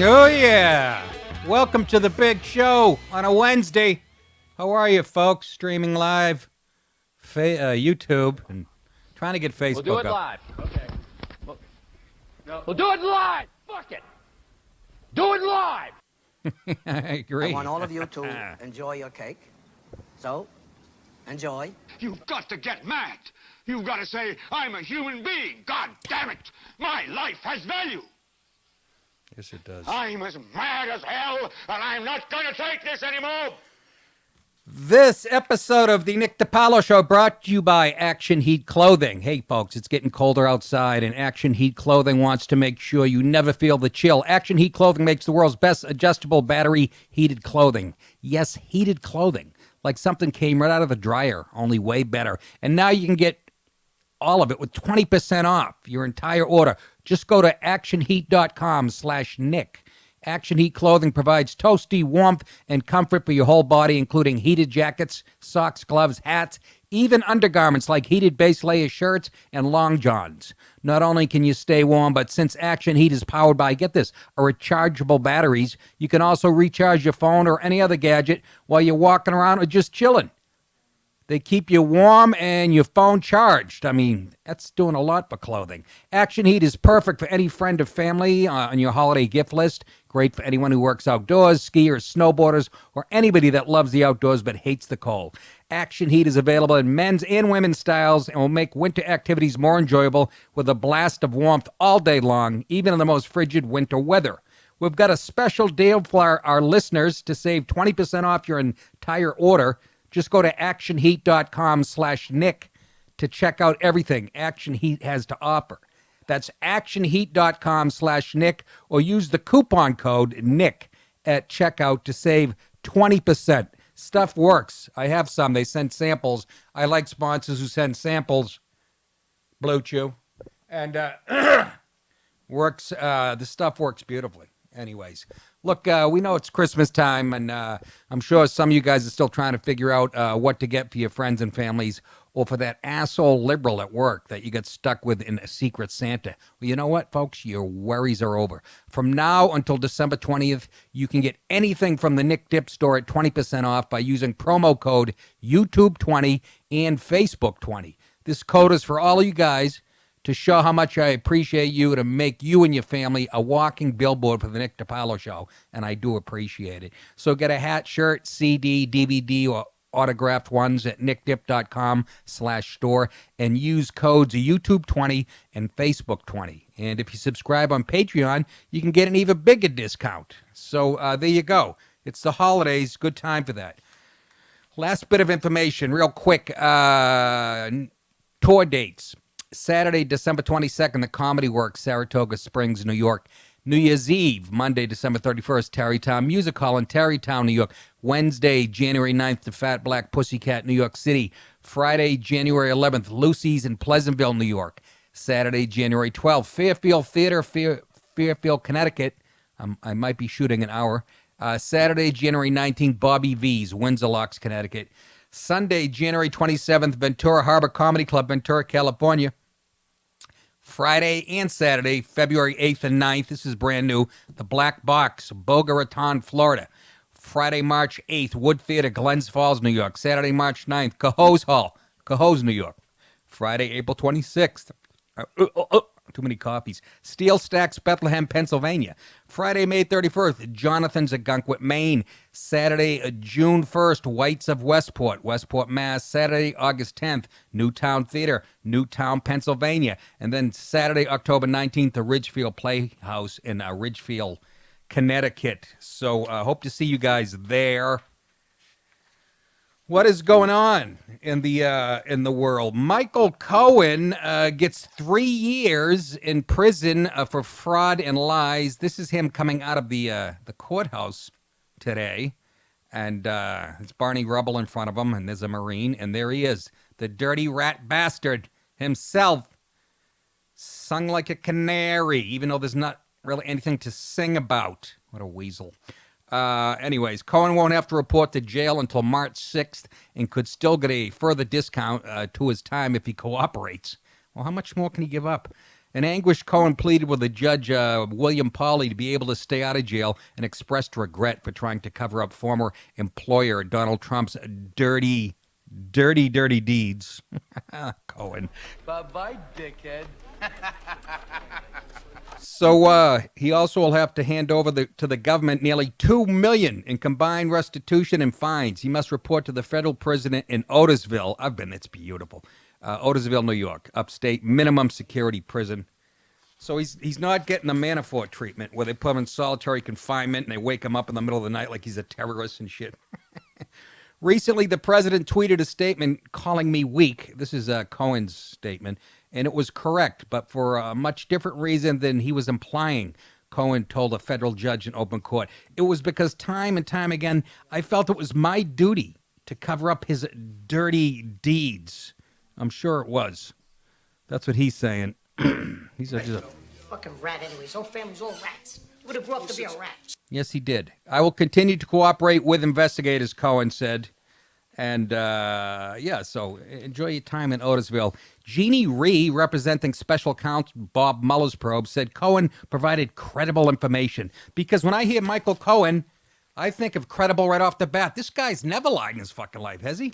Oh, yeah. Welcome to the big show on a Wednesday. How are you, folks? Streaming live, YouTube, and trying to get Facebook We'll do it up. live. Okay. We'll do it live. Fuck it. Do it live. I agree. I want all of you to enjoy your cake. So, enjoy. You've got to get mad. You've got to say, I'm a human being. God damn it. My life has value. Yes, it does. I'm as mad as hell, and I'm not going to take this anymore. This episode of the Nick DiPaolo Show brought to you by Action Heat Clothing. Hey, folks, it's getting colder outside, and Action Heat Clothing wants to make sure you never feel the chill. Action Heat Clothing makes the world's best adjustable battery heated clothing. Yes, heated clothing. Like something came right out of the dryer, only way better. And now you can get all of it with 20% off your entire order. Just go to actionheat.com/Nick. Action Heat Clothing provides toasty warmth and comfort for your whole body, including heated jackets, socks, gloves, hats, even undergarments like heated base layer shirts and long johns. Not only can you stay warm, but since Action Heat is powered by, get this, rechargeable batteries, you can also recharge your phone or any other gadget while you're walking around or just chilling. They keep you warm and your phone charged. I mean, that's doing a lot for clothing. Action Heat is perfect for any friend or family on your holiday gift list. Great for anyone who works outdoors, skiers, snowboarders, or anybody that loves the outdoors but hates the cold. Action Heat is available in men's and women's styles and will make winter activities more enjoyable with a blast of warmth all day long, even in the most frigid winter weather. We've got a special deal for our listeners to save 20% off your entire order. Just go to actionheat.com/Nick to check out everything Action Heat has to offer. That's actionheat.com/Nick, or use the coupon code NICK at checkout to save 20%. Stuff works. I have some. They send samples. I like sponsors who send samples. Blue Chew. And works. The stuff works beautifully. Anyways, look, we know it's Christmas time, and I'm sure some of you guys are still trying to figure out what to get for your friends and families, or for that asshole liberal at work that you get stuck with in a Secret Santa. Well, you know what, folks? Your worries are over. From now until December 20th, you can get anything from the Nick Dip store at 20% off by using promo code YouTube20 and Facebook20. This code is for all of you guys to show how much I appreciate you, to make you and your family a walking billboard for the Nick DiPaolo Show, and I do appreciate it. So get a hat, shirt, CD, DVD, or autographed ones at nickdip.com/store, and use codes YouTube20 and Facebook20. And if you subscribe on Patreon, you can get an even bigger discount. So there you go. It's the holidays. Good time for that. Last bit of information, real quick. Tour dates. Saturday, December 22nd, the Comedy Works, Saratoga Springs, New York. New Year's Eve, Monday, December 31st, Tarrytown Music Hall in Tarrytown, New York. Wednesday, January 9th, the Fat Black Pussycat, New York City. Friday, January 11th, Lucy's in Pleasantville, New York. Saturday, January 12th, Fairfield Theater, Fairfield, Connecticut. I might be shooting an hour. Saturday, January 19th, Bobby V's, Windsor Locks, Connecticut. Sunday, January 27th, Ventura Harbor Comedy Club, Ventura, California. Friday and Saturday, February 8th and 9th, this is brand new, the Black Box, Boca Raton, Florida. Friday, March 8th, Wood Theater, Glens Falls, New York. Saturday, March 9th, Cohoes Hall, Cohoes, New York. Friday, April 26th, too many copies, Steel Stacks, Bethlehem, Pennsylvania. Friday, May 31st, Jonathan's at Gunkwit, Maine. Saturday, June 1st, Whites of Westport, Westport, Mass. Saturday, August 10th, Newtown Theater, Newtown, Pennsylvania. And then Saturday, October 19th, the Ridgefield Playhouse in Ridgefield, Connecticut. So hope to see you guys there. What is going on in the world? Michael Cohen gets 3 years in prison for fraud and lies. This is him coming out of the courthouse today, and it's Barney Rubble in front of him, and there's a Marine, and there he is, the dirty rat bastard himself, sung like a canary, even though there's not really anything to sing about. What a weasel. Anyways, Cohen won't have to report to jail until March 6th and could still get a further discount to his time if he cooperates. Well, how much more can he give up? In anguish, Cohen pleaded with the judge, William Pauli, to be able to stay out of jail and expressed regret for trying to cover up former employer Donald Trump's dirty deeds. Cohen. Bye-bye, dickhead. So he also will have to hand over to the government nearly $2 million in combined restitution and fines. He must report to the federal prison in Otisville. I've been. It's beautiful. Otisville, New York, upstate, minimum security prison. So he's not getting the Manafort treatment where they put him in solitary confinement and they wake him up in the middle of the night like he's a terrorist and shit. Recently, the president tweeted a statement calling me weak. This is Cohen's statement, and it was correct, but for a much different reason than he was implying. Cohen told a federal judge in open court. It was because time and time again, I felt it was my duty to cover up his dirty deeds. I'm sure it was. That's what he's saying. He's just a fucking rat anyway. His whole family's all rats. Would have grew up to be a rat. Yes, he did. I will continue to cooperate with investigators, Cohen said. And, so enjoy your time in Otisville. Jeannie Rhee, representing special counsel Bob Mueller's probe, said Cohen provided credible information. Because when I hear Michael Cohen, I think of credible right off the bat. This guy's never lied in his fucking life, has he?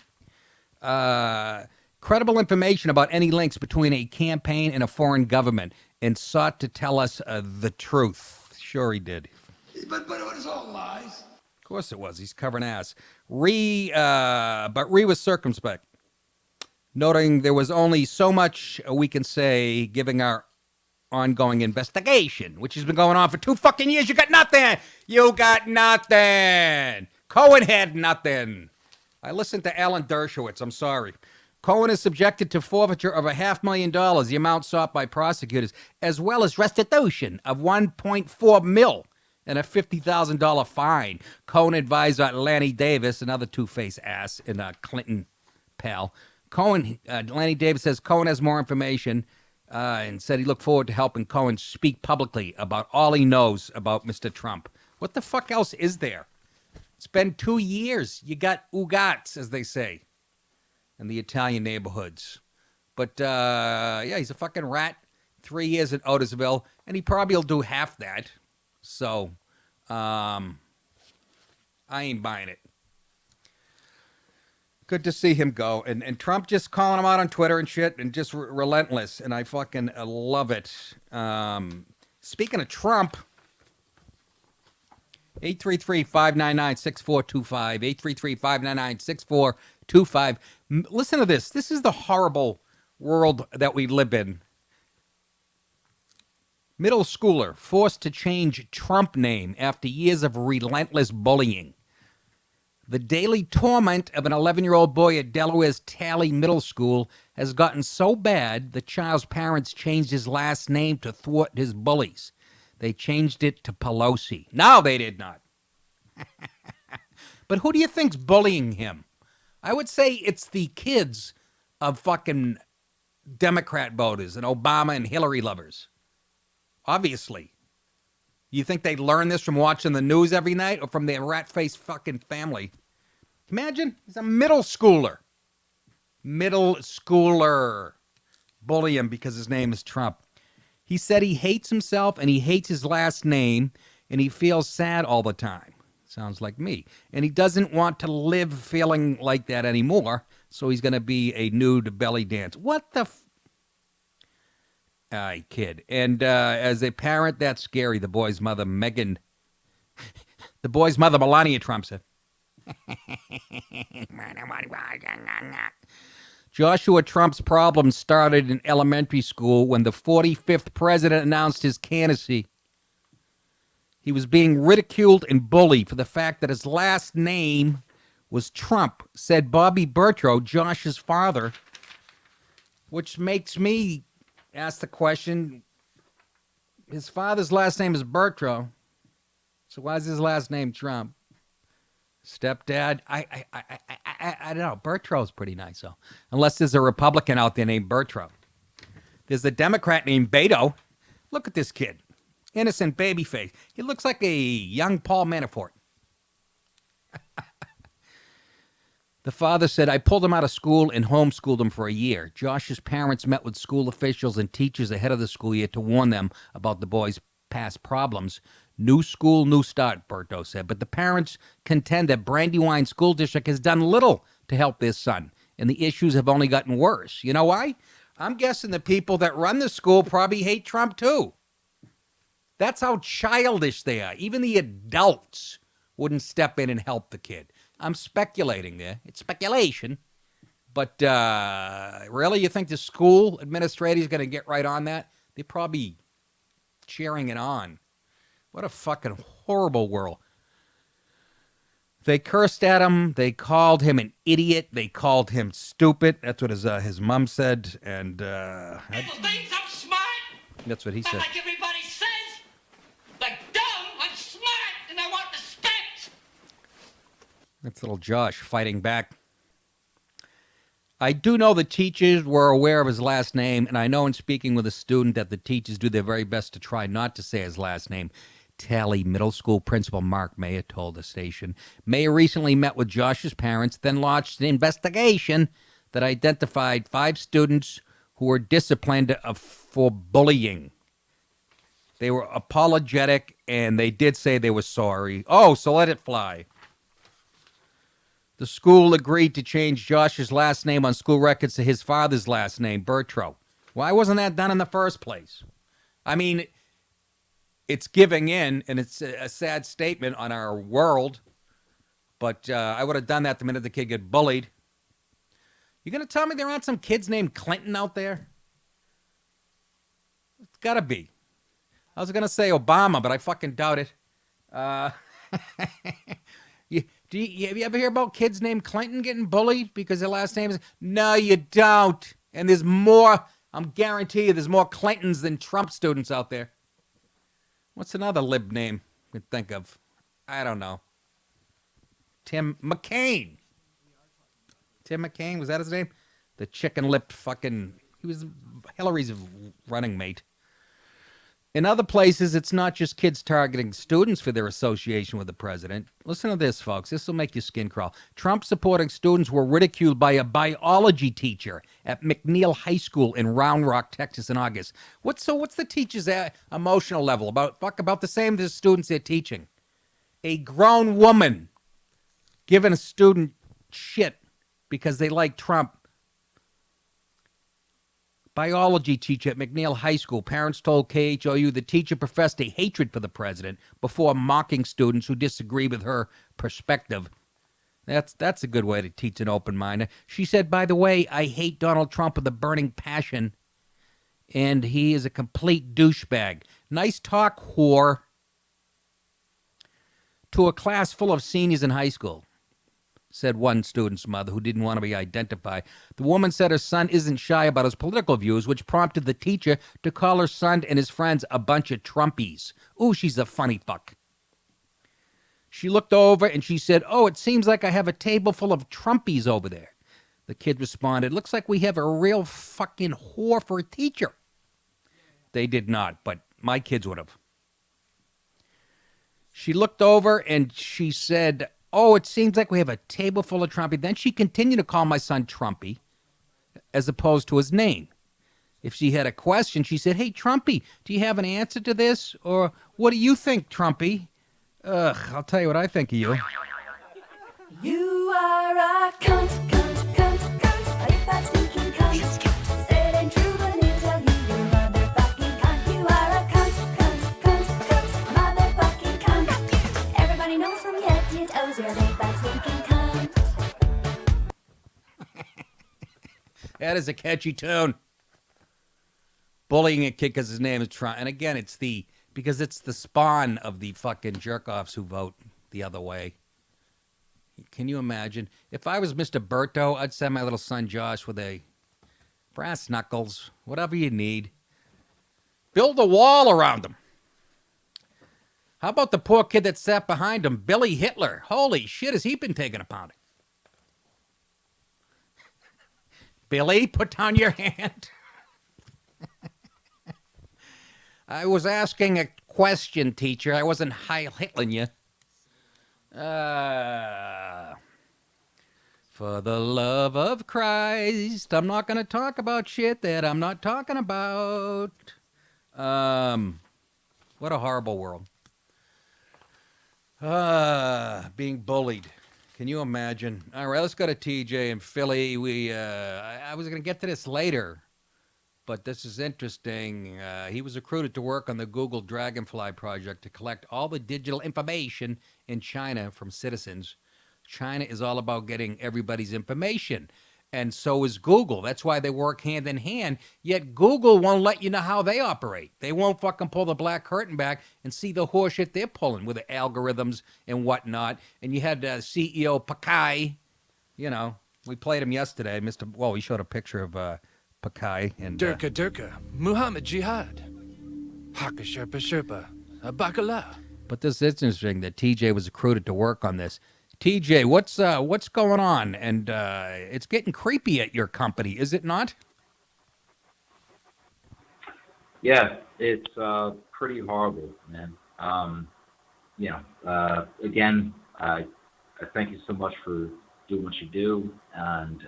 Credible information about any links between a campaign and a foreign government and sought to tell us the truth. Sure he did. But it was all lies. Of course it was. He's covering ass. But Rhee was circumspect, noting there was only so much we can say giving our ongoing investigation, which has been going on for 2 fucking years. You got nothing. You got nothing. Cohen had nothing. I listened to Alan Dershowitz. I'm sorry. Cohen is subjected to forfeiture of $500,000, the amount sought by prosecutors, as well as restitution of $1.4 million and a $50,000 fine. Cohen advisor Lanny Davis, another two-faced ass and a Clinton pal. Lanny Davis says Cohen has more information and said he looked forward to helping Cohen speak publicly about all he knows about Mr. Trump. What the fuck else is there? It's been 2 years. You got ugats, as they say, in the Italian neighborhoods. But, he's a fucking rat. 3 years in Otisville, and he probably will do half that. So, I ain't buying it. Good to see him go. And Trump just calling him out on Twitter and shit, and just relentless, and I fucking love it. Speaking of Trump, 833-599-6425, 833-599-6425. Listen to this. This is the horrible world that we live in. Middle schooler forced to change Trump name after years of relentless bullying. The daily torment of an 11-year-old boy at Delaware's Tally Middle School has gotten so bad the child's parents changed his last name to thwart his bullies. They changed it to Pelosi. No, they did not. But who do you think's bullying him? I would say it's the kids of fucking Democrat voters and Obama and Hillary lovers. Obviously. You think they learn this from watching the news every night or from their rat-faced fucking family? Imagine, he's a middle schooler. Middle schooler. Bully him because his name is Trump. He said he hates himself and he hates his last name and he feels sad all the time. Sounds like me. And he doesn't want to live feeling like that anymore, so he's going to be a nude belly dance. What the kid. And as a parent, that's scary. The boy's mother, Melania Trump said. Joshua Trump's problem started in elementary school when the 45th president announced his candidacy. He was being ridiculed and bullied for the fact that his last name was Trump, said Bobby Bertro, Josh's father, which makes me ask the question, his father's last name is Bertro, so why is his last name Trump? Stepdad, I don't know. Bertro's pretty nice, though. Unless there's a Republican out there named Bertro. There's a Democrat named Beto. Look at this kid. Innocent baby face. He looks like a young Paul Manafort. The father said, I pulled him out of school and homeschooled him for a year. Josh's parents met with school officials and teachers ahead of the school year to warn them about the boy's past problems. New school, new start, Berto said. But the parents contend that Brandywine School District has done little to help their son, and the issues have only gotten worse. You know why? I'm guessing the people that run the school probably hate Trump too. That's how childish they are. Even the adults wouldn't step in and help the kid. I'm speculating there. It's speculation. But really, you think the school administrator is going to get right on that? They're probably cheering it on. What a fucking horrible world. They cursed at him. They called him an idiot. They called him stupid. That's what his mom said. And people think I'm smart. That's what he said. Like everybody says. Like dumb, I'm smart, and I want respect. That's little Josh fighting back. I do know the teachers were aware of his last name, and I know in speaking with a student that the teachers do their very best to try not to say his last name. Cali Middle School Principal Mark Mayer told the station. Mayer recently met with Josh's parents, then launched an investigation that identified 5 students who were disciplined for bullying. They were apologetic, and they did say they were sorry. Oh, so let it fly. The school agreed to change Josh's last name on school records to his father's last name, Bertro. Why wasn't that done in the first place? I mean, it's giving in, and it's a sad statement on our world, but I would have done that the minute the kid got bullied. You going to tell me there aren't some kids named Clinton out there? It's got to be. I was going to say Obama, but I fucking doubt it. Have you ever hear about kids named Clinton getting bullied because their last name is... No, you don't. And there's more, I'm guarantee you, there's more Clintons than Trump students out there. What's another lib name you could think of? I don't know. Tim McCain. Tim McCain, was that his name? The chicken-lipped fucking... He was Hillary's running mate. In other places, it's not just kids targeting students for their association with the president. Listen to this, folks. This will make your skin crawl. Trump-supporting students were ridiculed by a biology teacher at McNeil High School in Round Rock, Texas in August. What's the teacher's emotional level? About the same as the students they're teaching. A grown woman giving a student shit because they like Trump. Biology teacher at McNeil High School. Parents told KHOU the teacher professed a hatred for the president before mocking students who disagree with her perspective. That's a good way to teach an open mind. She said, by the way, I hate Donald Trump with a burning passion, and he is a complete douchebag. Nice talk, whore. To a class full of seniors in high school, said one student's mother who didn't want to be identified. The woman said her son isn't shy about his political views, which prompted the teacher to call her son and his friends a bunch of Trumpies. Ooh, she's a funny fuck. She looked over and she said, oh, it seems like I have a table full of Trumpies over there. The kid responded, looks like we have a real fucking whore for a teacher. They did not, but my kids would have. She looked over and she said, oh, it seems like we have a table full of Trumpy. Then she continued to call my son Trumpy as opposed to his name. If she had a question, she said, hey, Trumpy, do you have an answer to this? Or what do you think, Trumpy? Ugh, I'll tell you what I think of you. You are a cunt, cunt, cunt, cunt. If that's stinking cunt. Say it ain't true, but I need to tell you, you motherfucking cunt. You are a cunt, cunt, cunt, cunt. Motherfucking cunt. Everybody knows from your head to your toes, you're a big fat stinking cunt. That is a catchy tune. Bullying a kid because his name is Trump. And again, because it's the spawn of the fucking jerk-offs who vote the other way. Can you imagine? If I was Mr. Berto, I'd send my little son Josh with a brass knuckles, whatever you need. Build a wall around him. How about the poor kid that sat behind him, Billy Hitler? Holy shit, has he been taking a pounding? Billy, put down your hand. I was asking a question, teacher. I wasn't Heil Hitling you. For the love of Christ, I'm not going to talk about shit that I'm not talking about. What a horrible world. Being bullied. Can you imagine? All right, let's go to TJ in Philly. I was going to get to this later, but this is interesting. He was recruited to work on the Google Dragonfly project to collect all the digital information in China from citizens. China is all about getting everybody's information, and so is Google. That's why they work hand in hand, yet Google won't let you know how they operate. They won't fucking pull the black curtain back and see the horseshit they're pulling with the algorithms and whatnot. And you had CEO Pakai, you know, we played him yesterday. We showed a picture of Pakai. And Durka, Muhammad Jihad, Haka Sherpa, Bakala. But this is interesting that TJ was recruited to work on this. TJ, what's going on? And it's getting creepy at your company, is it not? Yeah, it's pretty horrible, man. Again, I thank you so much for doing what you do, and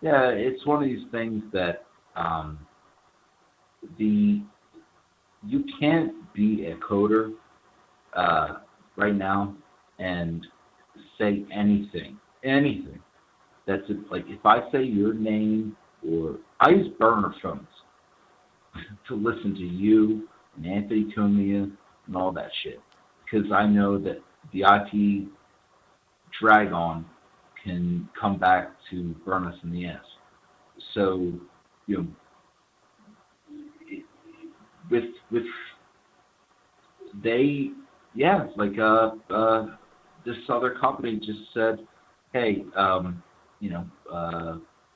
it's one of these things that you can't be a coder right now and say anything that's like, if I say your name, or I use burner phones to listen to you and Anthony Cumia and all that shit, because I know that the IP drag on can come back to burn us in the ass. So, this other company just said, hey,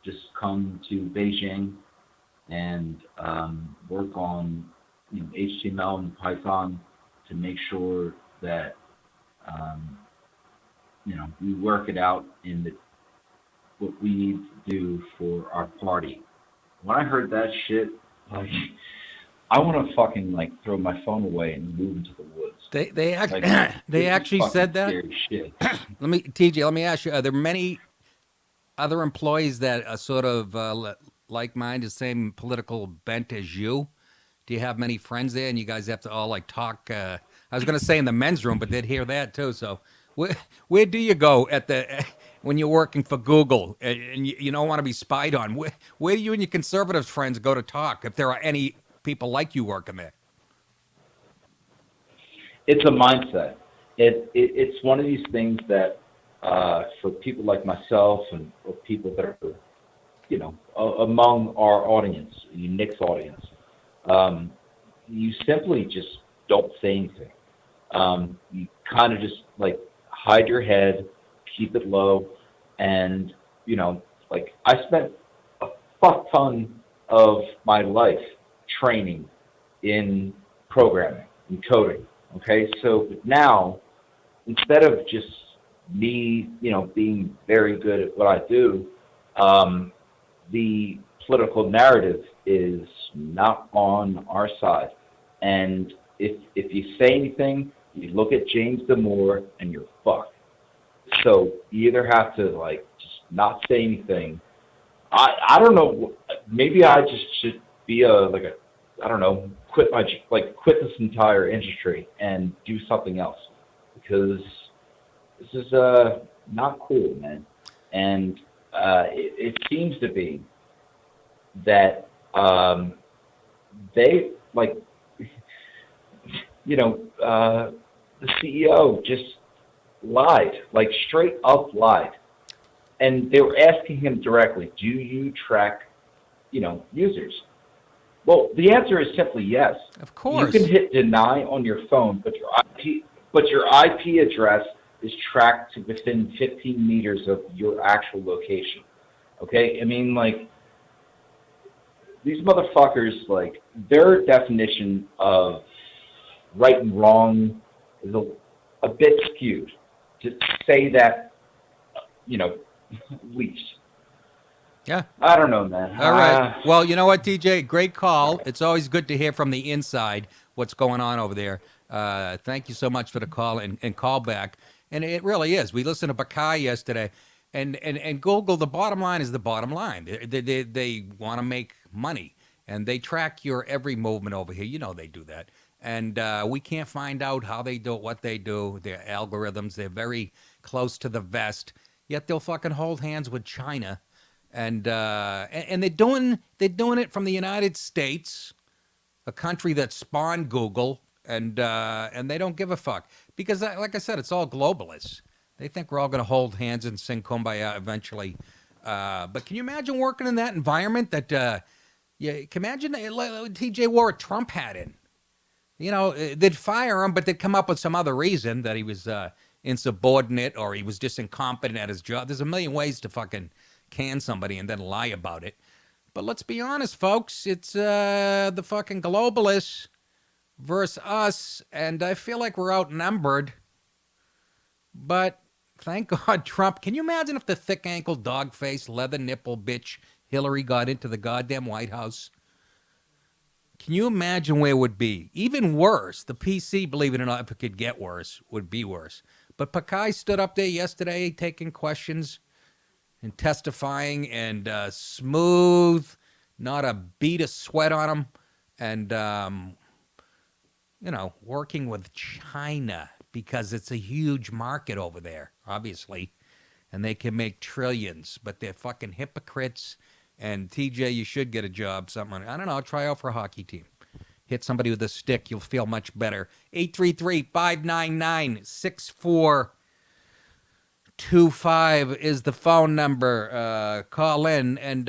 just come to Beijing and work on HTML and Python to make sure that we work it out in what we need to do for our party. When I heard that shit, I want to fucking throw my phone away and move into the woods. They actually said that. Shit. TJ, let me ask you: are there many other employees that are sort of like-minded, same political bent as you? Do you have many friends there, and you guys have to all talk? I was going to say in the men's room, but they'd hear that too. So, where do you go when you're working for Google and you don't want to be spied on? Where do you and your conservative friends go to talk, if there are any people like you working there? It's a mindset. It's one of these things that for people like myself or people that are among our audience, Nick's audience, you simply just don't say anything. You kind of just hide your head, keep it low, and I spent a fuck ton of my life training in programming and coding. Okay, so now, instead of just me, being very good at what I do, the political narrative is not on our side. And if you say anything, you look at James Damore and you're fucked. So you either have to just not say anything. I don't know. Maybe I just should be quit this entire industry and do something else, because this is not cool, man. And it seems to be that they the CEO just lied, straight up lied. And they were asking him directly, do you track, users? Well, the answer is simply yes. Of course. You can hit deny on your phone, but your IP address is tracked to within 15 meters of your actual location. Okay? I mean, these motherfuckers, their definition of right and wrong is a bit skewed, to say that, least. Yeah. I don't know, man. All right. Well, you know what, TJ? Great call. It's always good to hear from the inside what's going on over there. Thank you so much for the call and call back. And it really is. We listened to Bakai yesterday. And Google, the bottom line is the bottom line. They want to make money, and they track your every movement over here. You know they do that. And we can't find out how they do it, what they do. Their algorithms, they're very close to the vest. Yet they'll fucking hold hands with China, and they're doing it from the United States, a country that spawned Google, and they don't give a fuck because, like I said, it's all globalists. They think we're all going to hold hands and sing Kumbaya eventually. But can you imagine working in that environment? That you can imagine TJ wore a Trump hat in. You know, they'd fire him, but they'd come up with some other reason that he was insubordinate or he was just incompetent at his job. There's a million ways to fucking can somebody and then lie about it. But let's be honest, folks. It's the fucking globalists versus us, and I feel like we're outnumbered. But thank God Trump. Can you imagine if the thick-ankle, dog-faced, leather-nipple bitch Hillary got into the goddamn White House? Can you imagine where it would be? Even worse, the PC, believe it or not, if it could get worse, would be worse. But Pakai stood up there yesterday taking questions and testifying and smooth, not a bead of sweat on him, and, working with China because it's a huge market over there, obviously, and they can make trillions, but they're fucking hypocrites. And TJ, you should get a job. Something, I don't know, try out for a hockey team. Hit somebody with a stick, you'll feel much better. 833-599-6425 is the phone number. Call in and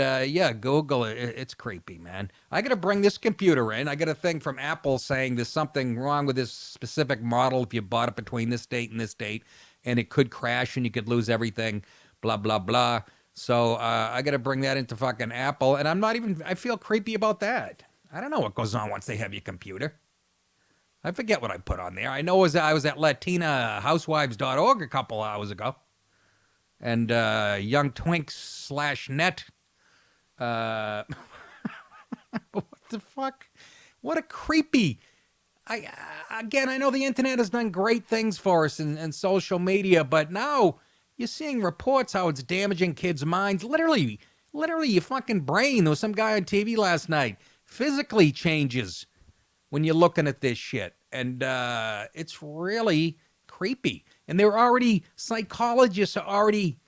Google it. It's creepy, man. I got to bring this computer in. I got a thing from Apple saying there's something wrong with this specific model if you bought it between this date and this date, and it could crash and you could lose everything, blah, blah, blah. So I got to bring that into fucking Apple, and I feel creepy about that. I don't know what goes on once they have your computer. I forget what I put on there. I know I was at latinahousewives.org a couple hours ago, and youngtwinks.net. What the fuck? What a creepy. I know the internet has done great things for us and social media, but now you're seeing reports how it's damaging kids' minds. Literally your fucking brain. There was some guy on TV last night. Physically changes when you're looking at this shit. And it's really creepy. And psychologists are already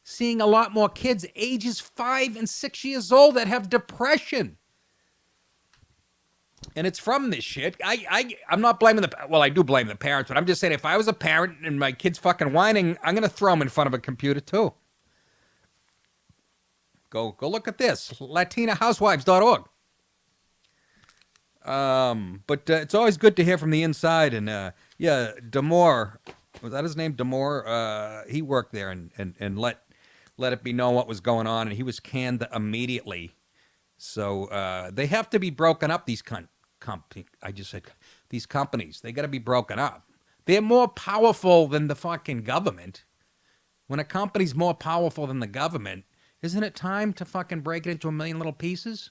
seeing a lot more kids ages 5 and 6 years old that have depression. And it's from this shit. I'm not blaming I do blame the parents, but I'm just saying if I was a parent and my kid's fucking whining, I'm going to throw him in front of a computer too. Go look at this, latinahousewives.org. But it's always good to hear from the inside. And Damore, was that his name? Damore, he worked there and let it be known what was going on, and he was canned immediately. So they have to be broken up, these these companies. They got to be broken up. They're more powerful than the fucking government. When a company's more powerful than the government, isn't it time to fucking break it into a million little pieces?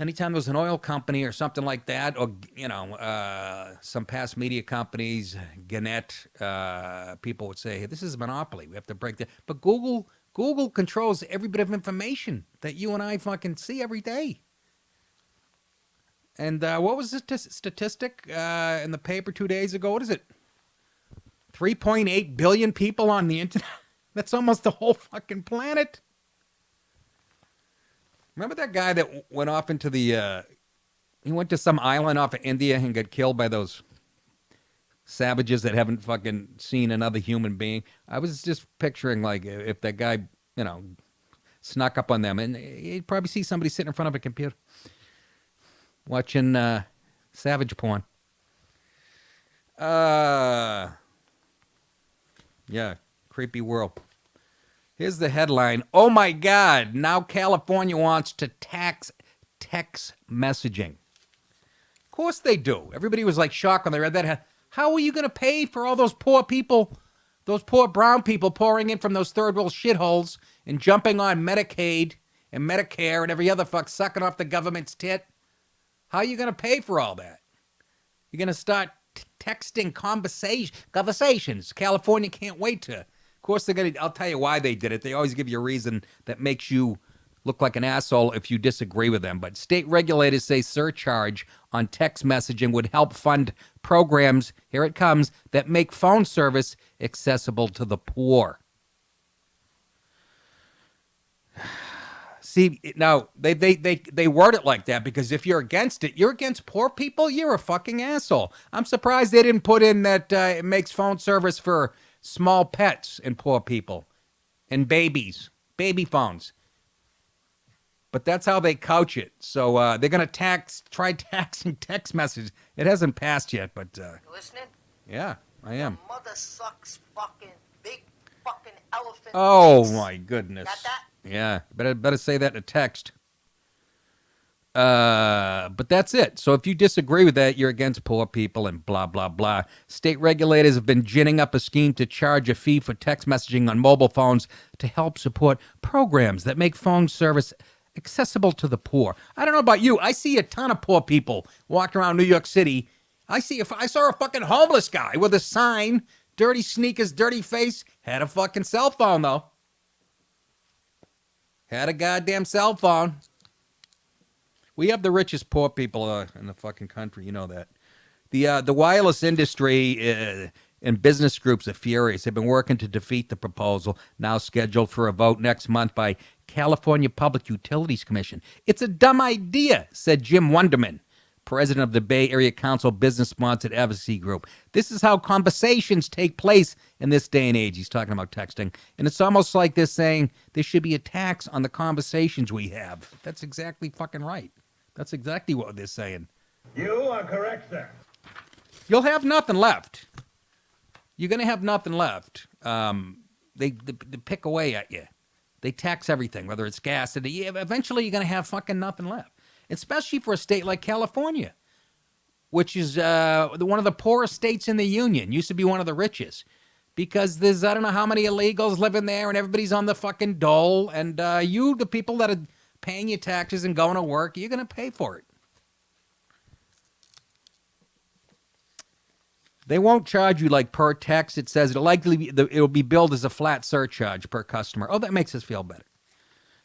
Anytime there's an oil company or something like that, or, some past media companies, Gannett, people would say, hey, this is a monopoly. We have to break that. But Google controls every bit of information that you and I fucking see every day. And what was the statistic in the paper 2 days ago? What is it? 3.8 billion people on the internet? That's almost the whole fucking planet. Remember that guy that went off into he went to some island off of India and got killed by those savages that haven't fucking seen another human being? I was just picturing, like, if that guy, snuck up on them, and you'd probably see somebody sitting in front of a computer watching savage porn. Yeah, creepy world. Here's the headline. Oh my God, now California wants to tax text messaging. Of course they do. Everybody was like shocked when they read that. How are you going to pay for all those poor people, those poor brown people pouring in from those third world shitholes and jumping on Medicaid and Medicare and every other fuck sucking off the government's tit? How are you going to pay for all that? You're going to start texting conversations. California can't wait to, course, I'll tell you why they did it. They always give you a reason that makes you look like an asshole if you disagree with them. But state regulators say surcharge on text messaging would help fund programs, here it comes, that make phone service accessible to the poor. See, now, they word it like that because if you're against it, you're against poor people, you're a fucking asshole. I'm surprised they didn't put in that it makes phone service for small pets and poor people and babies, baby phones. But that's how they couch it. So they're going to try taxing text messages. It hasn't passed yet, but... You listening? Yeah, I am. Mother sucks fucking big fucking elephant. Oh, my goodness. Got that? Yeah, better say that in a text. But that's it. So if you disagree with that, you're against poor people and blah, blah, blah. State regulators have been ginning up a scheme to charge a fee for text messaging on mobile phones to help support programs that make phone service accessible to the poor. I don't know about you. I see a ton of poor people walking around New York City. I saw a fucking homeless guy with a sign, dirty sneakers, dirty face, had a fucking cell phone, though. Had a goddamn cell phone. We have the richest poor people in the fucking country. You know that. The wireless industry and business groups are furious. They've been working to defeat the proposal, now scheduled for a vote next month by California Public Utilities Commission. It's a dumb idea, said Jim Wunderman, president of the Bay Area Council business-sponsored advocacy group. This is how conversations take place in this day and age. He's talking about texting. And it's almost like they're saying there should be a tax on the conversations we have. That's exactly fucking right. That's exactly what they're saying. You are correct, sir. You'll have nothing left. You're going to have nothing left. They pick away at you. They tax everything, whether it's gas. Eventually, you're going to have fucking nothing left. Especially for a state like California, which is one of the poorest states in the union. Used to be one of the richest. Because there's, I don't know how many illegals living there, and everybody's on the fucking dole. And you, the people that are paying your taxes and going to work, you're going to pay for it. They won't charge you like per text. It says it'll be billed as a flat surcharge per customer. Oh, that makes us feel better.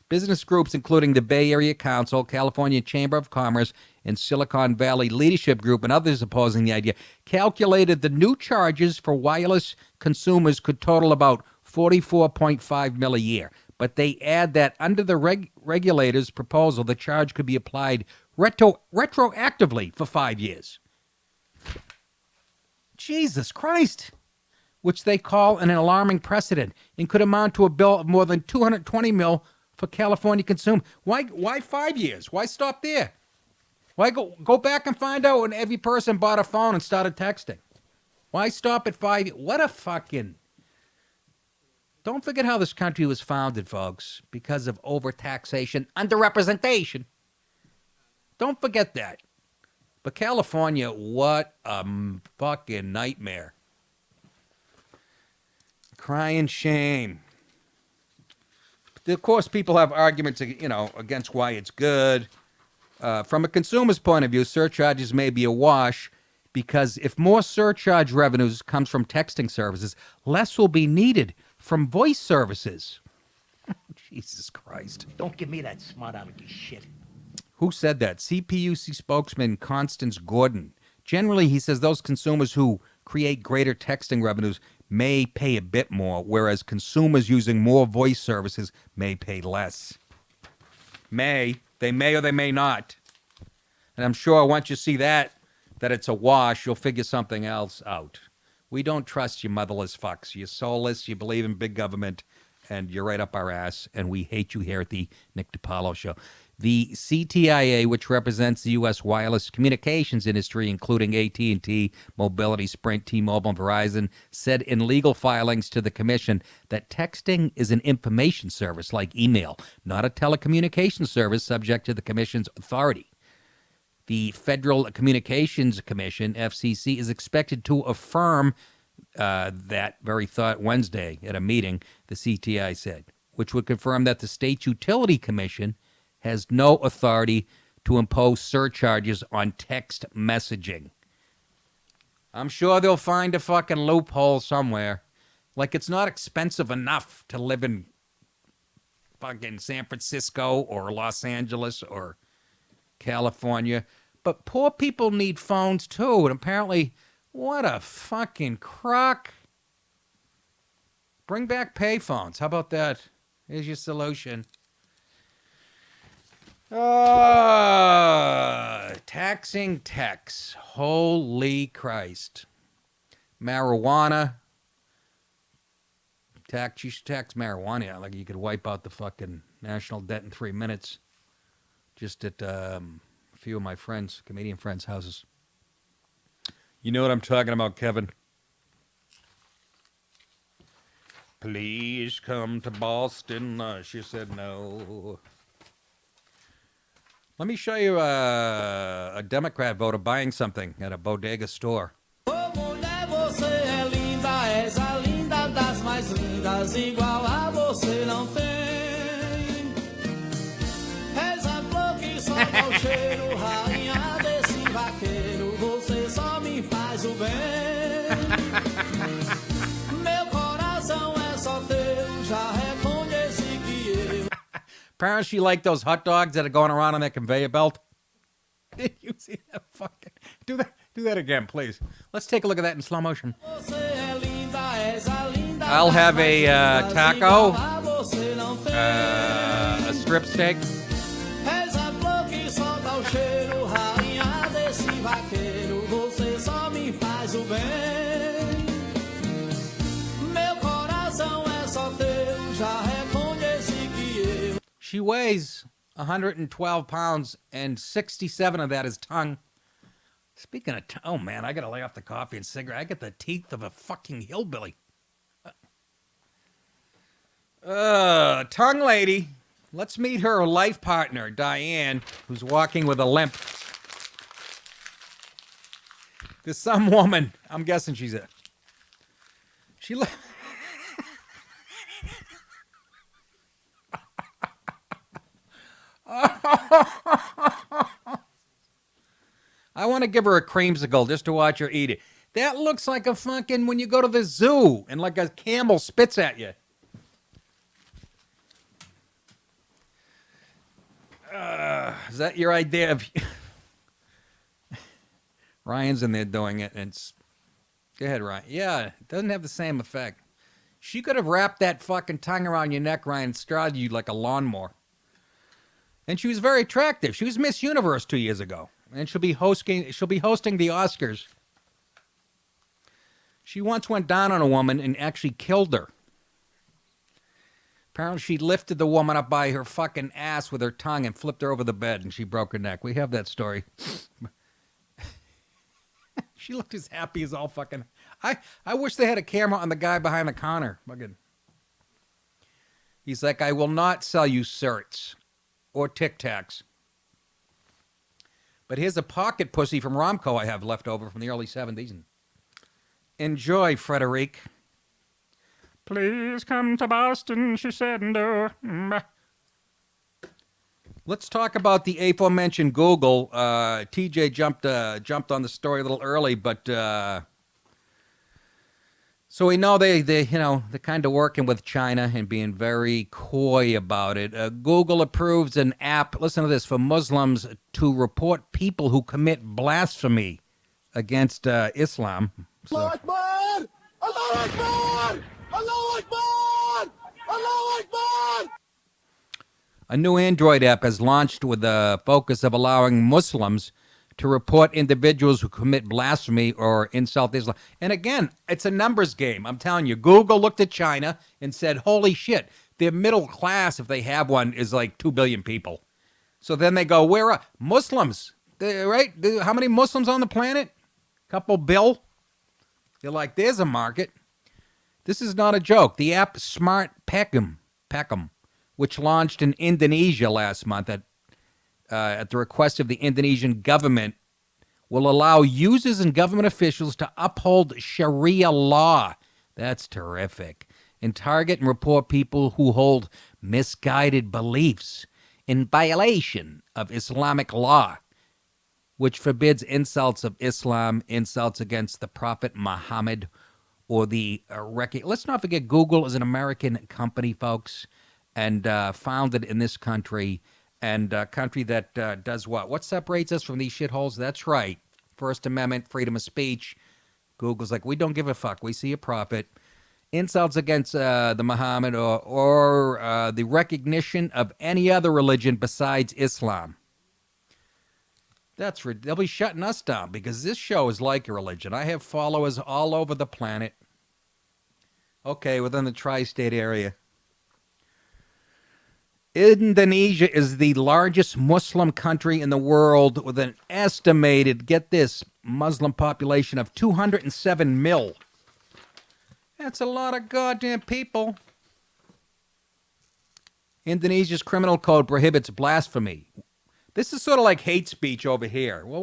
Business groups, including the Bay Area Council, California Chamber of Commerce, and Silicon Valley Leadership Group, and others opposing the idea, calculated the new charges for wireless consumers could total about $44.5 million a year. But they add that under the regulators' proposal, the charge could be applied retroactively for 5 years. Jesus Christ! Which they call an alarming precedent and could amount to a bill of more than $220 million for California consumers. Why 5 years? Why stop there? Why go back and find out when every person bought a phone and started texting? Why stop at 5 years? What a fucking... Don't forget how this country was founded, folks, because of overtaxation, underrepresentation. Don't forget that. But California, what a fucking nightmare. Crying shame. Of course, people have arguments, against why it's good. From a consumer's point of view, surcharges may be a wash because if more surcharge revenues comes from texting services, less will be needed from voice services. Jesus Christ. Don't give me that smart alecky shit. Who said that? CPUC spokesman Constance Gordon. Generally, he says those consumers who create greater texting revenues may pay a bit more, whereas consumers using more voice services may pay less. They may or they may not. And I'm sure once you see that it's a wash, you'll figure something else out. We don't trust you motherless fucks. You're soulless, you believe in big government, and you're right up our ass, and we hate you here at the Nick DiPaolo Show. The CTIA, which represents the U.S. wireless communications industry, including AT&T, Mobility, Sprint, T-Mobile, and Verizon, said in legal filings to the commission that texting is an information service like email, not a telecommunications service subject to the commission's authority. The Federal Communications Commission, FCC, is expected to affirm that very thought Wednesday at a meeting, the CTI said, which would confirm that the State Utility Commission has no authority to impose surcharges on text messaging. I'm sure they'll find a fucking loophole somewhere. Like, it's not expensive enough to live in fucking San Francisco or Los Angeles or California. But poor people need phones too. And apparently, what a fucking crock. Bring back payphones. How about that? Here's your solution. Taxing techs. Holy Christ. Marijuana. You should tax marijuana. Yeah, like you could wipe out the fucking national debt in 3 minutes. Just at a few of my friends, comedian friends' houses. You know what I'm talking about, Kevin. Please come to Boston. She said no. Let me show you a Democrat voter buying something at a bodega store. Igual a você não tem. És a flor que solta o cheiro, rainha desse vaqueiro. Você só me faz o bem. Meu coração é só teu, já reconheci que eu. Apparently she liked those hot dogs that are going around on that conveyor belt. Did you see that fucking... Do that again, please. Let's take a look at that in slow motion. I'll have a taco, a strip steak. She weighs 112 pounds, and 67 of that is tongue. Speaking of oh man, I gotta lay off the coffee and cigarette. I got the teeth of a fucking hillbilly. Tongue lady. Let's meet her life partner, Diane, who's walking with a limp. There's some woman. I'm guessing she's a. She. I want to give her a creamsicle just to watch her eat it. That looks like a fucking when you go to the zoo and like a camel spits at you. Is that your idea of... Ryan's in there doing it. And go ahead, Ryan. Yeah, it doesn't have the same effect. She could have wrapped that fucking tongue around your neck, Ryan, and straddled you like a lawnmower. And she was very attractive. She was Miss Universe 2 years ago. And she'll be hosting the Oscars. She once went down on a woman and actually killed her. Apparently she lifted the woman up by her fucking ass with her tongue and flipped her over the bed and she broke her neck. We have that story. She looked as happy as all fucking... I wish they had a camera on the guy behind the counter. Fucking. He's like, I will not sell you certs or Tic Tacs. But here's a pocket pussy from Romco I have left over from the early 70s. Enjoy, Frederique. Please come to Boston, she said. No. Let's talk about the aforementioned Google. TJ jumped on the story a little early, but so we know they're kind of working with China and being very coy about it. Google approves an app, listen to this, for Muslims to report people who commit blasphemy against Islam. So, Allahu Akbar! Allahu Akbar! Allahu Akbar! Allahu Akbar! a new Android app has launched with the focus of allowing Muslims to report individuals who commit blasphemy or insult Islam. And again, it's a numbers game. I'm telling you, Google looked at China and said, holy shit, their middle class, if they have one, is like 2 billion people. So then they go, where are Muslims? Right? How many Muslims on the planet? Couple bill? They're like, there's a market. This is not a joke. The app Smart Peckham, which launched in Indonesia last month at the request of the Indonesian government, will allow users and government officials to uphold Sharia law. That's terrific. And target and report people who hold misguided beliefs in violation of Islamic law, which forbids insults of Islam, insults against the Prophet Muhammad, or the let's not forget Google is an American company, folks, and founded in this country, and a country that does what? What separates us from these shitholes? That's right. First Amendment, freedom of speech. Google's like, we don't give a fuck. We see a profit. Insults against the Muhammad or the recognition of any other religion besides Islam. They'll be shutting us down because this show is like a religion. I have followers all over the planet. Okay, within the tri-state area. Indonesia is the largest Muslim country in the world with an estimated, get this, Muslim population of 207 mil. That's a lot of goddamn people. Indonesia's criminal code prohibits blasphemy. This is sort of like hate speech over here. Well,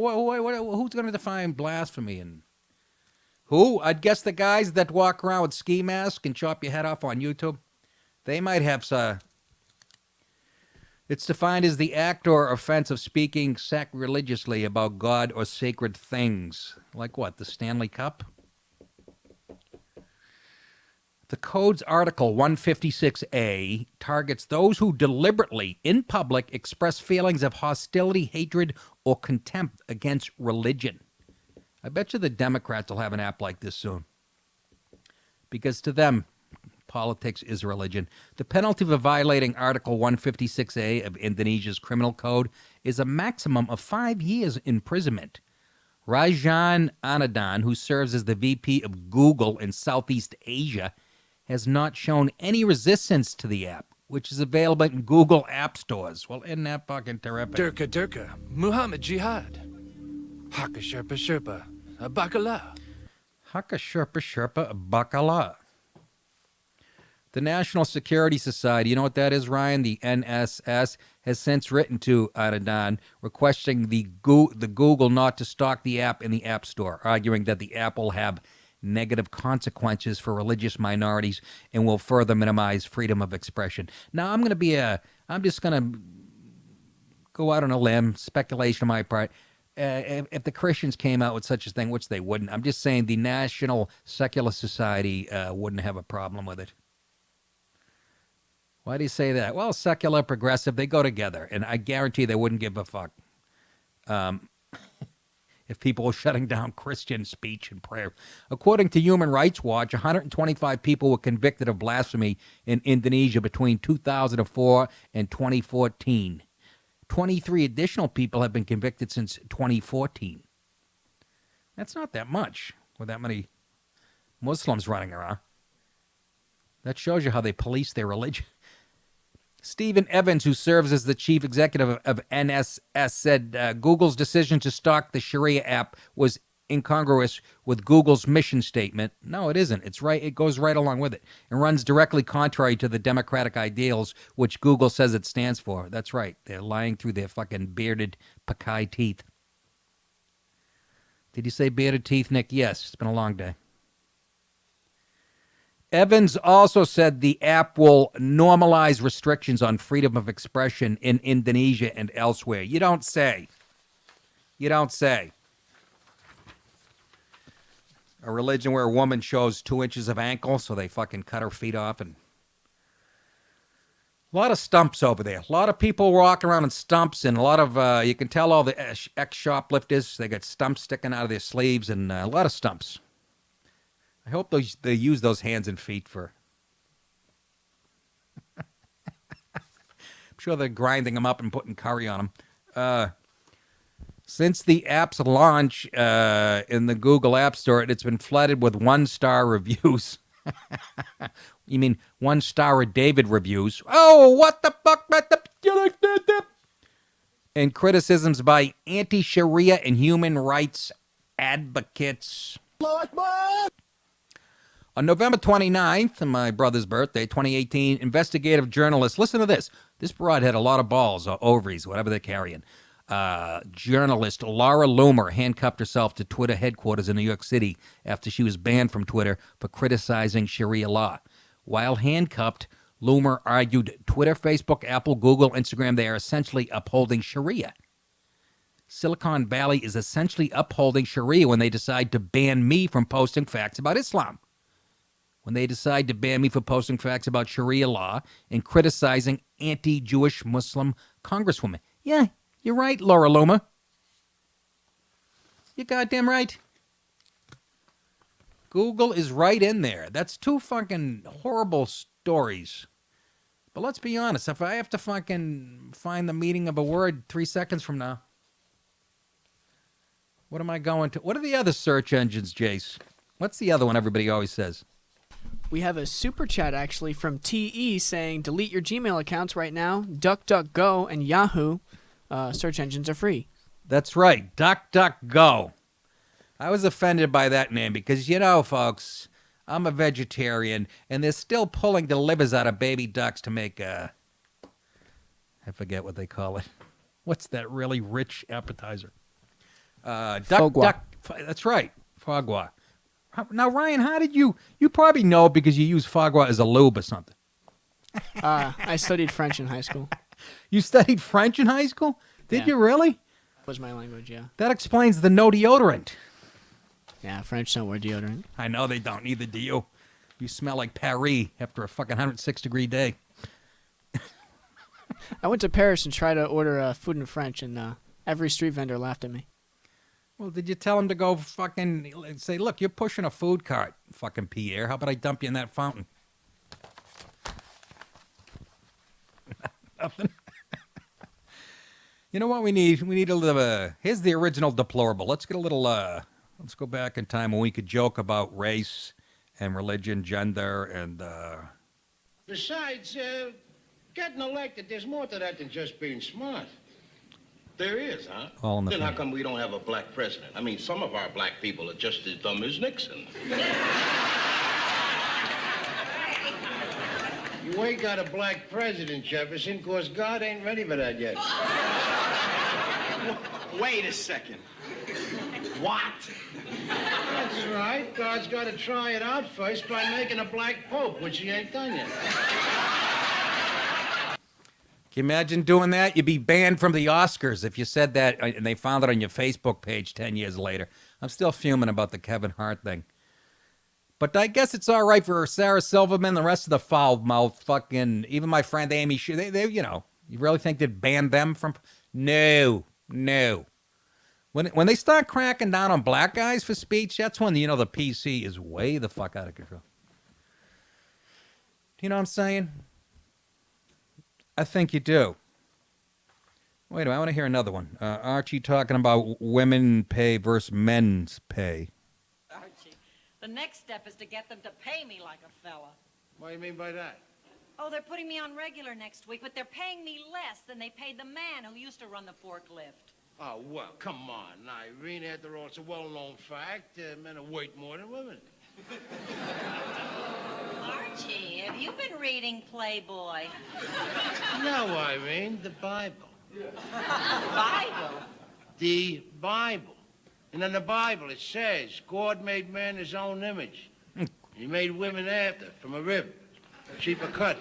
who's going to define blasphemy? And who? I'd guess the guys that walk around with ski masks and chop your head off on YouTube. They might have It's defined as the act or offense of speaking sacrilegiously about God or sacred things. Like what, the Stanley Cup? The Code's Article 156A targets those who deliberately, in public, express feelings of hostility, hatred, or contempt against religion. I bet you the Democrats will have an app like this soon. Because to them, politics is religion. The penalty for violating Article 156A of Indonesia's criminal code is a maximum of 5 years imprisonment. Rajan Anadan, who serves as the VP of Google in Southeast Asia, has not shown any resistance to the app, which is available in Google app stores. Well, isn't that fucking terrific? Durka, Muhammad Jihad. Haka Sherpa, Bakala. Haka Sherpa, Bakala. The National Security Society, you know what that is, Ryan? The NSS has since written to Anadan requesting the Google not to stock the app in the App Store, arguing that the app will have negative consequences for religious minorities and will further minimize freedom of expression. Now, I'm just going to go out on a limb, speculation on my part. If the Christians came out with such a thing, which they wouldn't, I'm just saying the National Secular Society wouldn't have a problem with it. Why do you say that? Well, secular, progressive, they go together, and I guarantee they wouldn't give a fuck if people were shutting down Christian speech and prayer. According to Human Rights Watch, 125 people were convicted of blasphemy in Indonesia between 2004 and 2014. 23 additional people have been convicted since 2014. That's not that much with that many Muslims running around. That shows you how they police their religion. Stephen Evans, who serves as the chief executive of NSS, said Google's decision to stock the Sharia app was incongruous with Google's mission statement. No, it isn't. It's right. It goes right along with it and runs directly contrary to the democratic ideals which Google says it stands for. That's right. They're lying through their fucking bearded Pakai teeth. Did you say bearded teeth, Nick? Yes. It's been a long day. Evans also said the app will normalize restrictions on freedom of expression in Indonesia and elsewhere. You don't say. You don't say. A religion where a woman shows 2 inches of ankle, so they fucking cut her feet off. And a lot of stumps over there. A lot of people walking around in stumps, and a lot of, you can tell all the ex-shoplifters, they got stumps sticking out of their sleeves, and a lot of stumps. I hope they use those hands and feet for... I'm sure they're grinding them up and putting curry on them. Since the app's launch in the Google App Store, it's been flooded with 1-star reviews. You mean 1-star David reviews? Oh, what the fuck? And criticisms by anti-Sharia and human rights advocates. On November 29th, my brother's birthday, 2018, investigative journalist, listen to this. This broad had a lot of balls or ovaries, whatever they're carrying. Journalist Laura Loomer handcuffed herself to Twitter headquarters in New York City after she was banned from Twitter for criticizing Sharia law. While handcuffed, Loomer argued Twitter, Facebook, Apple, Google, Instagram, they are essentially upholding Sharia. Silicon Valley is essentially upholding Sharia when they decide to ban me from posting facts about Islam. when they decide to ban me for posting facts about Sharia law and criticizing anti-Jewish Muslim congresswomen. Yeah, you're right, Laura Luma. You're goddamn right. Google is right in there. That's two fucking horrible stories. But let's be honest, if I have to fucking find the meaning of a word 3 seconds from now, what am I going to? What are the other search engines, Jace? What's the other one everybody always says? We have a super chat actually from TE saying delete your Gmail accounts right now. DuckDuckGo and Yahoo search engines are free. That's right, DuckDuckGo. I was offended by that name because, you know, folks, I'm a vegetarian, and they're still pulling the livers out of baby ducks to make I forget what they call it. What's that really rich appetizer? Duck. That's right, foie gras. Now, Ryan, how did you probably know because you use foie gras as a lube or something. I studied French in high school. You studied French in high school? Did you really? Was my language, yeah. That explains the no deodorant. Yeah, French don't wear deodorant. I know they don't. Neither do you. You smell like Paris after a fucking 106-degree day. I went to Paris and tried to order food in French, and every street vendor laughed at me. Well, did you tell him to go fucking say, look, you're pushing a food cart, fucking Pierre. How about I dump you in that fountain? Nothing. You know what we need? We need a little, here's the original deplorable. Let's get a little, let's go back in time when we could joke about race and religion, gender, and, Besides, getting elected, there's more to that than just being smart. There is, huh? All in the Then how family. come we don't have a black president? I mean, some of our black people are just as dumb as Nixon. You ain't got a black president, Jefferson, because God ain't ready for that yet. Wait a second. What? That's right. God's got to try it out first by making a black pope, which he ain't done yet. Can you imagine doing that? You'd be banned from the Oscars if you said that and they found it on your Facebook page 10 years later. I'm still fuming about the Kevin Hart thing. But I guess it's all right for Sarah Silverman, the rest of the foul-mouthed fucking, even my friend Amy, they you know, you really think they'd ban them from? No. When they start cracking down on black guys for speech, that's when, you know, the PC is way the fuck out of control. Do you know what I'm saying? I think you do. Wait a minute, I want to hear another one. Archie talking about women pay versus men's pay. Archie, the next step is to get them to pay me like a fella. What do you mean by that? Oh, they're putting me on regular next week, but they're paying me less than they paid the man who used to run the forklift. Oh, well, come on, Irene. After all, it's a well-known fact. Men are worth more than women. Archie, have you been reading Playboy? No, Irene, the Bible. Bible? The Bible. And in the Bible, it says, God made man in his own image. He made women after, from a rib, cheaper cut.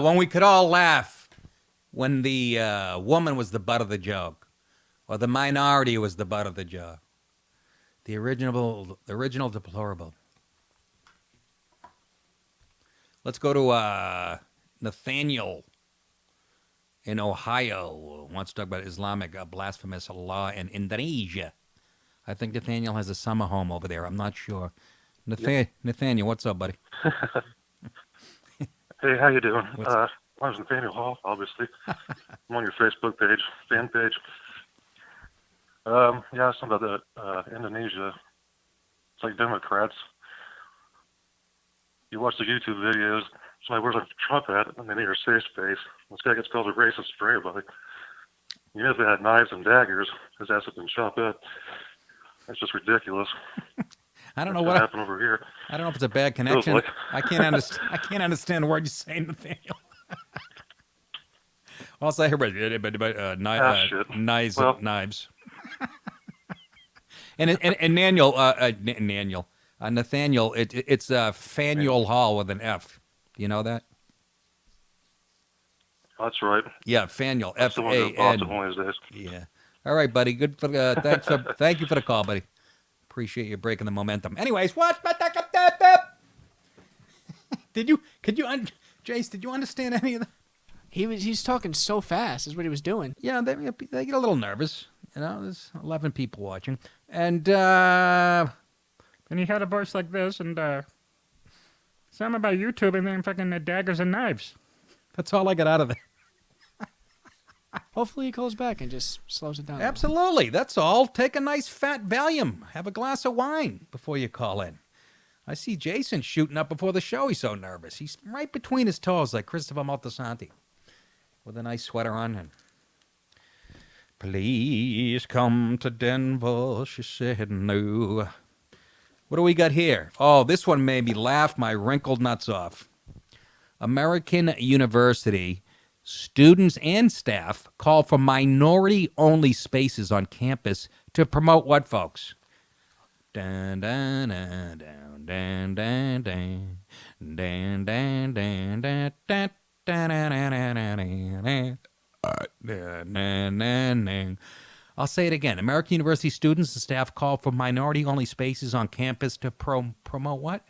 When we could all laugh when the woman was the butt of the joke, or the minority was the butt of the joke. The original deplorable. Let's go to Nathaniel in Ohio. Wants to talk about Islamic blasphemous law in Indonesia. I think Nathaniel has a summer home over there. I'm not sure. Nathaniel, what's up, buddy? Hey, how you doing? My name's Nathaniel Hall, obviously. I'm on your Facebook page, fan page. Yeah, something about that Indonesia. It's like Democrats. You watch the YouTube videos, somebody wears a Trump hat, and they need a safe space. This guy gets called a racist for everybody. You know, if they had knives and daggers, his ass would have been chopped up. That's just ridiculous. I don't know what happened over here. I don't know if it's a bad connection. Like... I can't understand a word you're saying, Nathaniel. Also, I hear about knives. And Nathaniel, it's Faneuil Hall with an F. Do you know that? That's right. Yeah, Faneuil. F-A-N. Yeah. All right, buddy. Good for thank you for the call, buddy. Appreciate you breaking the momentum. Anyways, what? Jace, did you understand any of that? He's talking so fast is what he was doing. Yeah, they get a little nervous. You know, there's 11 people watching. And he had a voice like this, and something about YouTube and then fucking daggers and knives. That's all I got out of it. Hopefully he calls back and just slows it down. Absolutely. That's all. Take a nice fat Valium. Have a glass of wine before you call in. I see Jason shooting up before the show. He's so nervous. He's right between his toes like Christopher Moltisanti with a nice sweater on. And please come to Denver, she said no. What do we got here? Oh, this one made me laugh my wrinkled nuts off. American University students and staff call for minority-only spaces on campus to promote what, folks? Dun, dun, dun, dun, dun, dun, dun, dun, dun, dun, dun, dun, dun. I'll say it again. American University students and staff call for minority-only spaces on campus to promote what?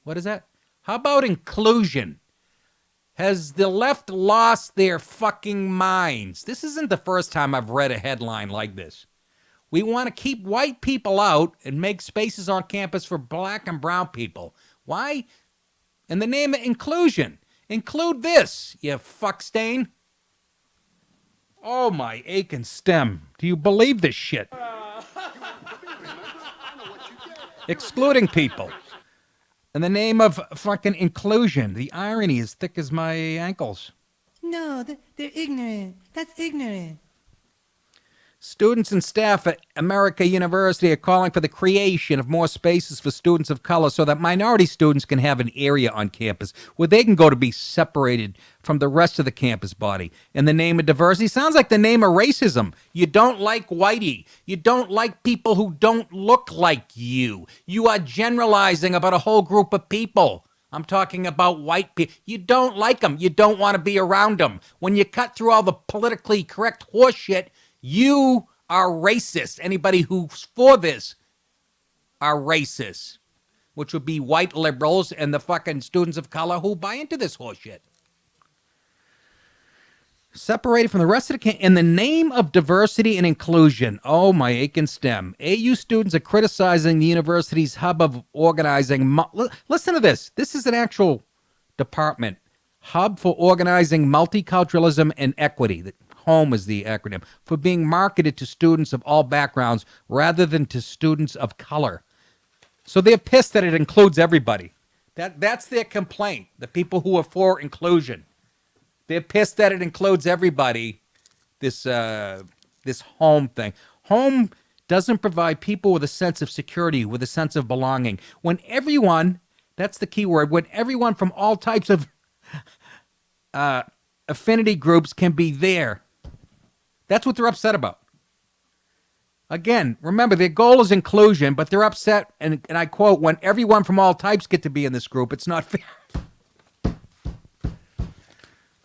What is that? How about inclusion? Has the left lost their fucking minds? This isn't the first time I've read a headline like this. We want to keep white people out and make spaces on campus for black and brown people. Why? In the name of inclusion. Include this, you fuckstain. Oh, my aching stem. Do you believe this shit? Excluding people. In the name of fucking inclusion. The irony is thick as my ankles. No, they're ignorant. That's ignorant. Students and staff at America University are calling for the creation of more spaces for students of color so that minority students can have an area on campus where they can go to be separated from the rest of the campus body. In the name of diversity, sounds like the name of racism. You don't like whitey. You don't like people who don't look like you. You are generalizing about a whole group of people. I'm talking about white people. You don't like them. You don't want to be around them. When you cut through all the politically correct horse shit, you are racist. Anybody who's for this are racist, which would be white liberals and the fucking students of color who buy into this horseshit. Separated from the rest of the camp in the name of diversity and inclusion. Oh, my aching stem. AU students are criticizing the university's hub of organizing. Listen to this. This is an actual department. Hub for Organizing Multiculturalism and Equity. HOME is the acronym, for being marketed to students of all backgrounds rather than to students of color. So they're pissed that it includes everybody. That's their complaint, the people who are for inclusion. They're pissed that it includes everybody, this HOME thing. HOME doesn't provide people with a sense of security, with a sense of belonging. When everyone, that's the key word, when everyone from all types of affinity groups can be there. That's what they're upset about. Again, remember, their goal is inclusion, but they're upset, and I quote, when everyone from all types get to be in this group, it's not fair.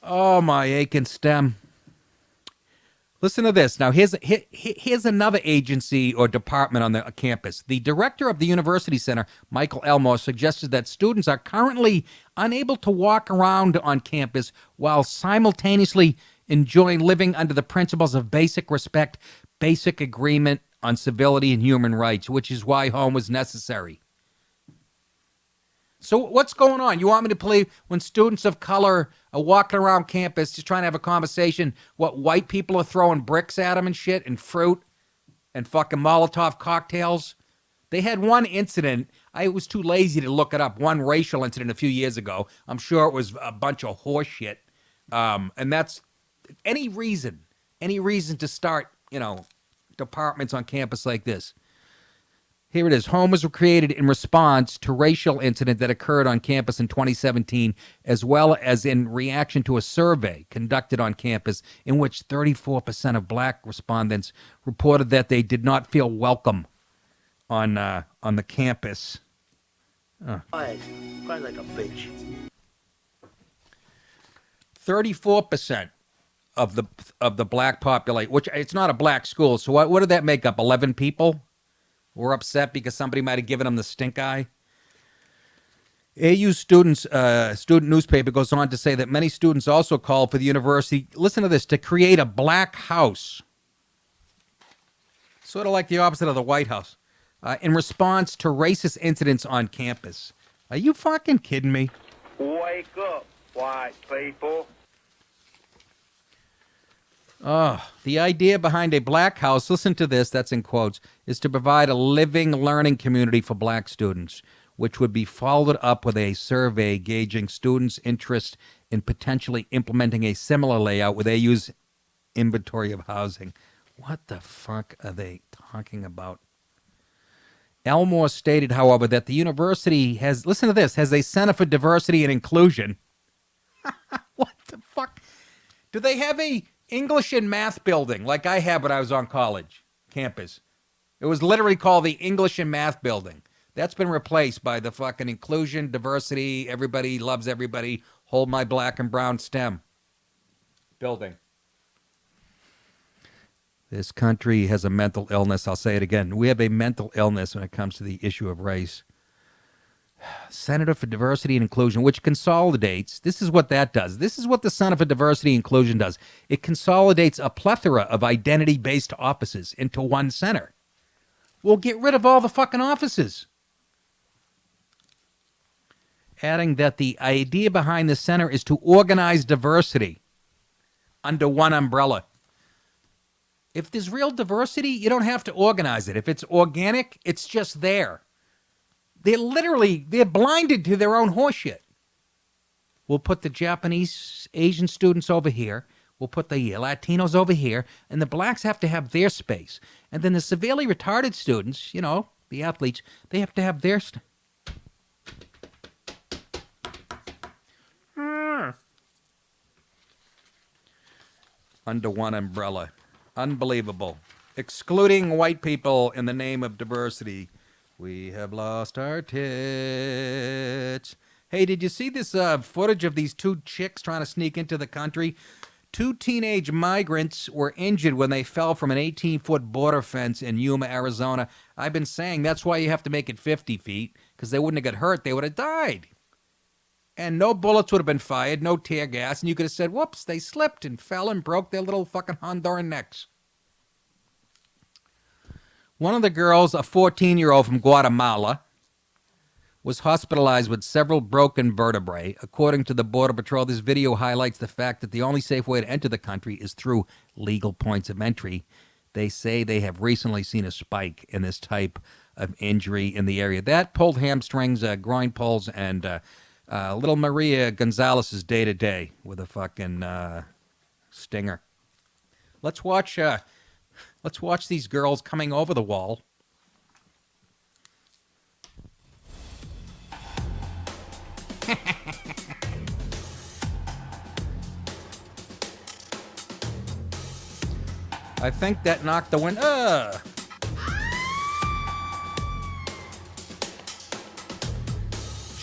Oh, my aching stem. Listen to this. Now, here's another agency or department on the campus. The director of the University Center, Michael Elmore, suggested that students are currently unable to walk around on campus while simultaneously enjoying living under the principles of basic respect, basic agreement on civility and human rights, which is why home was necessary. So what's going on? You want me to believe when students of color are walking around campus just trying to have a conversation, what white people are throwing bricks at them and shit and fruit and fucking Molotov cocktails? They had one incident. I was too lazy to look it up. One racial incident a few years ago. I'm sure it was a bunch of horse shit. And that's any reason to start, departments on campus like this. Here it is. Homes were created in response to racial incident that occurred on campus in 2017, as well as in reaction to a survey conducted on campus in which 34% of black respondents reported that they did not feel welcome on the campus. Quiet like a bitch. 34% of the black population, which it's not a black school. So what did that make up? 11 people were upset because somebody might have given them the stink eye. AU student newspaper goes on to say that many students also called for the university, listen to this, to create a black house. Sort of like the opposite of the White House. In response to racist incidents on campus. Are you fucking kidding me? Wake up, white people. Oh, the idea behind a black house, listen to this, that's in quotes, is to provide a living learning community for black students, which would be followed up with a survey gauging students' interest in potentially implementing a similar layout with AU's inventory of housing. What the fuck are they talking about? Elmore stated, however, that the university has, listen to this, has a Center for Diversity and Inclusion. What the fuck? Do they have a English and math building like I had when I was on college campus? It was literally called the English and math building. That's been replaced by the fucking inclusion, diversity, everybody loves everybody, hold my black and brown stem building. This country has a mental illness. I'll say it again. We have a mental illness when it comes to the issue of race. Center for Diversity and Inclusion, which consolidates, this is what that does. This is what the Center for Diversity and Inclusion does. It consolidates a plethora of identity-based offices into one center. We'll get rid of all the fucking offices. Adding that the idea behind the center is to organize diversity under one umbrella. If there's real diversity, you don't have to organize it. If it's organic, it's just there. They're blinded to their own horseshit. We'll put the Japanese, Asian students over here. We'll put the Latinos over here. And the blacks have to have their space. And then the severely retarded students, you know, the athletes, they have to have their... Under one umbrella. Unbelievable. Excluding white people in the name of diversity. We have lost our tits. Hey, did you see this footage of these two chicks trying to sneak into the country? Two teenage migrants were injured when they fell from an 18-foot border fence in Yuma, Arizona. I've been saying that's why you have to make it 50 feet, because they wouldn't have got hurt. They would have died. And no bullets would have been fired, no tear gas, and you could have said, whoops, they slipped and fell and broke their little fucking Honduran necks. One of the girls, a 14-year-old from Guatemala, was hospitalized with several broken vertebrae. According to the Border Patrol, this video highlights the fact that the only safe way to enter the country is through legal points of entry. They say they have recently seen a spike in this type of injury in the area. That pulled hamstrings, groin pulls, and little Maria Gonzalez's day-to-day with a fucking stinger. Let's watch these girls coming over the wall. I think that knocked the wind.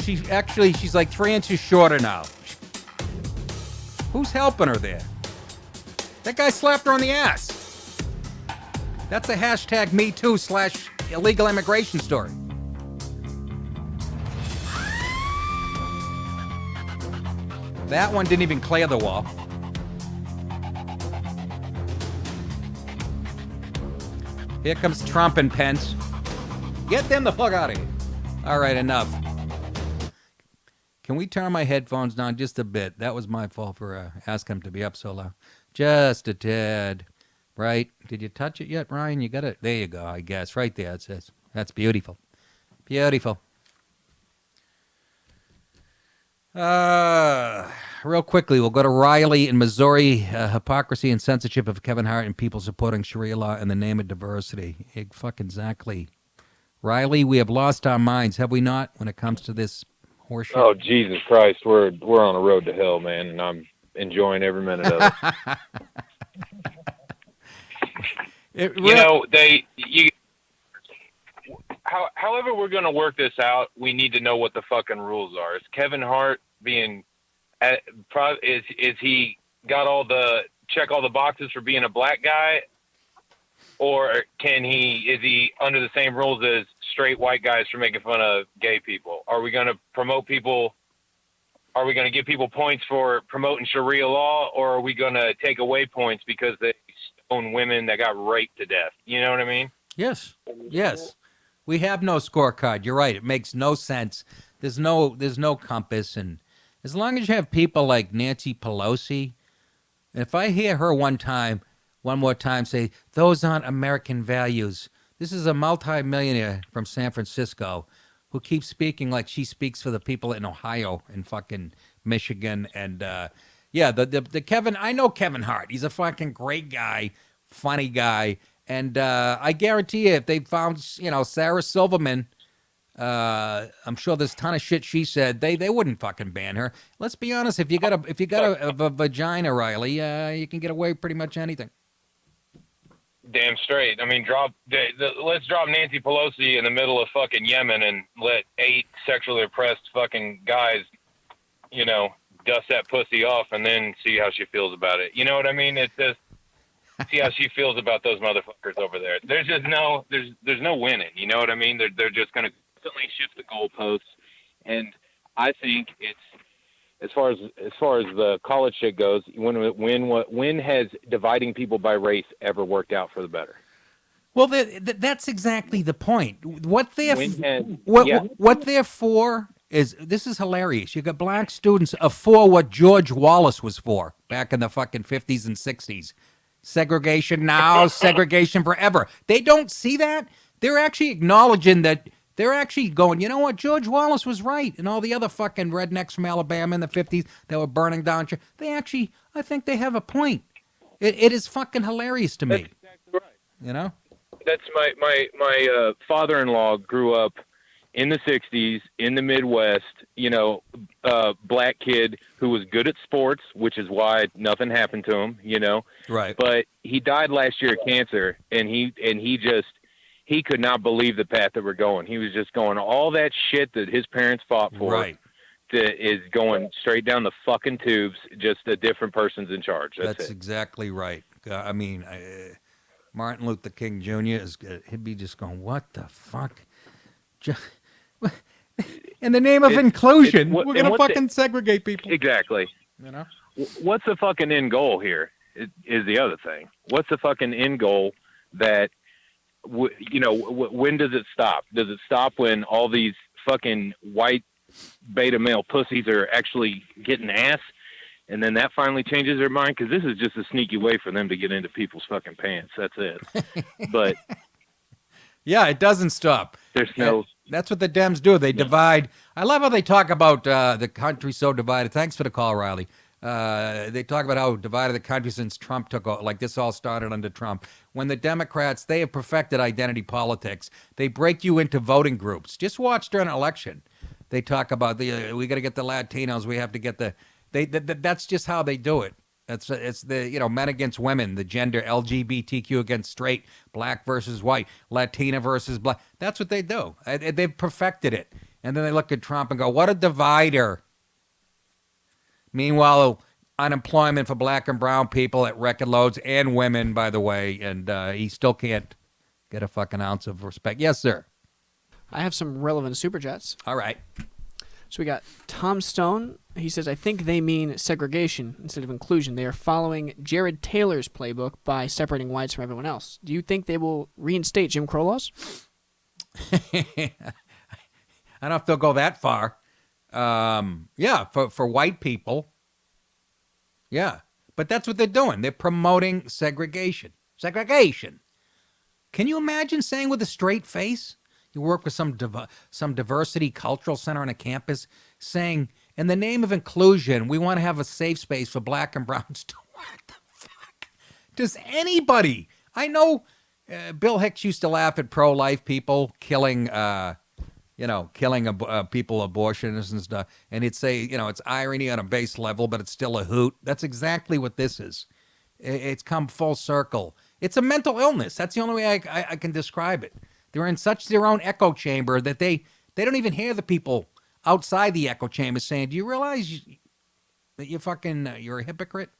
She's like 3 inches shorter now. Who's helping her there? That guy slapped her on the ass. That's a hashtag #MeToo/ illegal immigration story. That one didn't even clear the wall. Here comes Trump and Pence. Get them the fuck out of here. All right, enough. Can we turn my headphones down just a bit? That was my fault for asking them to be up so loud. Just a tad. Right? Did you touch it yet, Ryan? You got it? There you go, I guess. Right there it says. That's beautiful. Beautiful. Real quickly, we'll go to Riley in Missouri. Hypocrisy and censorship of Kevin Hart and people supporting Sharia law in the name of diversity. Fucking exactly. Riley, we have lost our minds, have we not, when it comes to this horseshit? Oh, Jesus Christ. We're on a road to hell, man, and I'm enjoying every minute of it. However we're going to work this out, we need to know what the fucking rules are. Is Kevin Hart being, is he got all the check all the boxes for being a black guy, or is he under the same rules as straight white guys for making fun of gay people? Are we going to promote people? Are we going to give people points for promoting Sharia law, or are we going to take away points because they stone women that got raped to death? You know what I mean? Yes. Yes. We have no scorecard. You're right. It makes no sense. There's no compass. And as long as you have people like Nancy Pelosi, if I hear her one more time say, those aren't American values. This is a multi-millionaire from San Francisco who keeps speaking like she speaks for the people in Ohio and fucking Michigan. And the Kevin, I know Kevin Hart. He's a fucking great guy, funny guy. And I guarantee you, if they found, Sarah Silverman, I'm sure there's a ton of shit she said. They wouldn't fucking ban her. Let's be honest. If you got a vagina, Riley, you can get away with pretty much anything. Damn straight. I mean, let's drop Nancy Pelosi in the middle of fucking Yemen and let 8 sexually oppressed fucking guys, dust that pussy off and then see how she feels about it. You know what I mean? It's just see how she feels about those motherfuckers over there. There's just there's no winning. You know what I mean? They're just gonna constantly shift the goalposts, and I think it's as far as the college shit goes. When has dividing people by race ever worked out for the better? Well, that's exactly the point. What they're for is, this is hilarious. You got black students for what George Wallace was for back in the fucking 50s and 60s. Segregation now, segregation forever. They don't see that. They're actually acknowledging that. They're actually going, you know what? George Wallace was right. And all the other fucking rednecks from Alabama in the 50s that were burning down. They actually, I think they have a point. It is fucking hilarious to me. That's exactly right. You know? That's my father-in-law grew up in the 60s in the Midwest, black kid who was good at sports, which is why nothing happened to him, Right. But he died last year of cancer, and he could not believe the path that we're going. He was just going, all that shit that his parents fought for right. is going straight down the fucking tubes. Just a different person's in charge. That's it. Exactly right. I mean, Martin Luther King Jr. He'd be just going, what the fuck? In the name of inclusion, we're going to fucking segregate people. Exactly. What's the fucking end goal here is the other thing. What's the fucking end goal that, when does it stop? Does it stop when all these fucking white beta male pussies are actually getting ass? And then that finally changes their mind? Because this is just a sneaky way for them to get into people's fucking pants. That's it. But yeah, it doesn't stop. That's what the Dems do. They divide. I love how they talk about the country so divided. Thanks for the call, Riley. They talk about how divided the country since Trump took over. Like this all started under Trump. When the Democrats, they have perfected identity politics. They break you into voting groups. Just watch during an election. They talk about we got to get the Latinos. We have to get that's just how they do it. It's the men against women, the gender, LGBTQ against straight, black versus white, Latina versus black. That's what they do. They've perfected it. And then they look at Trump and go, what a divider. Meanwhile, unemployment for black and brown people at record lows, and women, by the way, and he still can't get a fucking ounce of respect. Yes, sir. I have some relevant super chats. All right. So we got Tom Stone. He says, I think they mean segregation instead of inclusion. They are following Jared Taylor's playbook by separating whites from everyone else. Do you think they will reinstate Jim Crow laws? I don't know if they'll go that far. Yeah, for white people. Yeah. But that's what they're doing. They're promoting segregation. Segregation. Can you imagine saying with a straight face? You work with some diversity cultural center on a campus saying, in the name of inclusion, we want to have a safe space for black and browns. What the fuck? Does anybody? I know Bill Hicks used to laugh at pro-life people killing people, abortionists and stuff. And he'd say, it's irony on a base level, but it's still a hoot. That's exactly what this is. It's come full circle. It's a mental illness. That's the only way I can describe it. They're in such their own echo chamber that they don't even hear the people outside the echo chamber saying, do you realize that you're a hypocrite?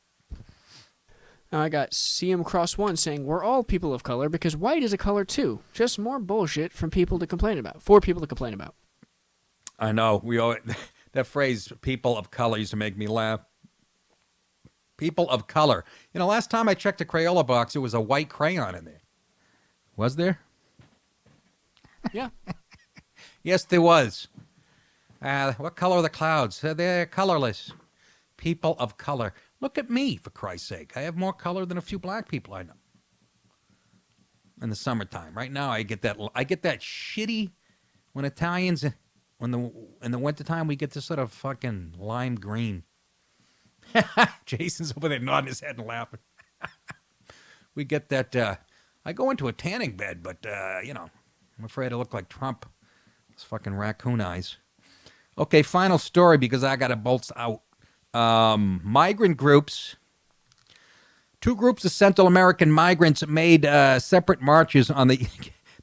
Now I got CM Cross 1 saying, we're all people of color because white is a color too. Just more bullshit from people to complain about. For people to complain about. I know. That phrase, people of color, used to make me laugh. People of color. Last time I checked a Crayola box, it was a white crayon in there. Was there? Yeah. Yes, there was. What color are the clouds? They're colorless. People of color. Look at me, for Christ's sake. I have more color than a few black people I know. In the summertime. Right now, I get that shitty when Italians, in the wintertime, we get this sort of fucking lime green. Jason's over there nodding his head and laughing. We get that. I go into a tanning bed, but, I'm afraid I look like Trump. Those fucking raccoon eyes. Okay, final story because I got to bolt out. Migrant groups. 2 groups of Central American migrants made separate marches on the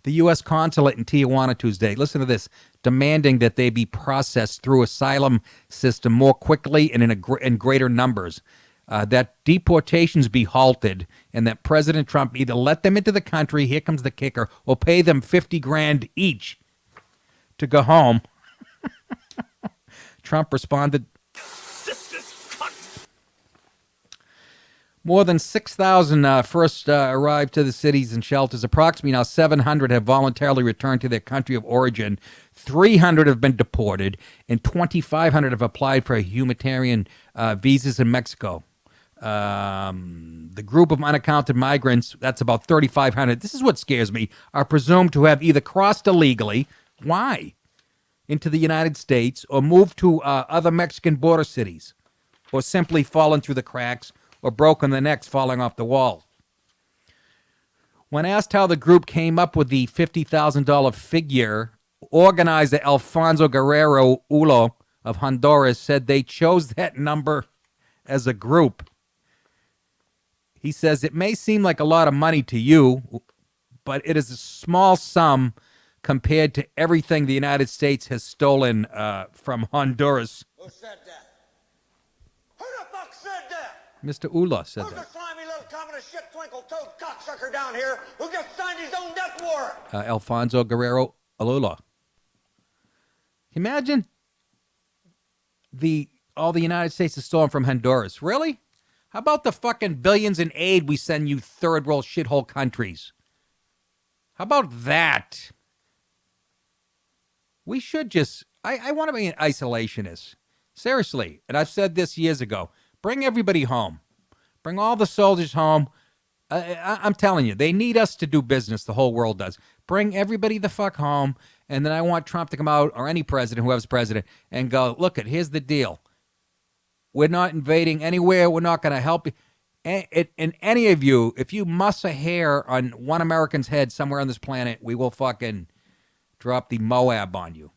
U.S. consulate in Tijuana Tuesday. Listen to this. Demanding that they be processed through asylum system more quickly and in greater numbers. That deportations be halted and that President Trump either let them into the country, here comes the kicker, or pay them $50,000 each to go home. Trump responded, more than 6,000 first arrived to the cities and shelters. Approximately now 700 have voluntarily returned to their country of origin. 300 have been deported, and 2,500 have applied for humanitarian visas in Mexico. The group of unaccounted migrants, that's about 3,500, this is what scares me, are presumed to have either crossed illegally, why, into the United States, or moved to other Mexican border cities, or simply fallen through the cracks, or broken their necks falling off the wall. When asked how the group came up with the $50,000 figure, organizer Alfonso Guerrero Ulo of Honduras said they chose that number as a group. He says, it may seem like a lot of money to you, but it is a small sum compared to everything the United States has stolen from Honduras. Who said that? Who the fuck said that? Mr. Ula said Who's that. the slimy little communist shit twinkle-toed cocksucker down here who just signed his own death warrant? Alfonso Guerrero Alula. Imagine all the United States is stolen from Honduras. Really? How about the fucking billions in aid we send you third world shithole countries? How about that? We should just... I want to be an isolationist. Seriously. And I've said this years ago. Bring everybody home. Bring all the soldiers home. I'm telling you, they need us to do business. The whole world does. Bring everybody the fuck home. And then I want Trump to come out, or any president, whoever's president, and go, look, here's the deal. We're not invading anywhere. We're not going to help you. And any of you, if you muss a hair on one American's head somewhere on this planet, we will fucking drop the Moab on you.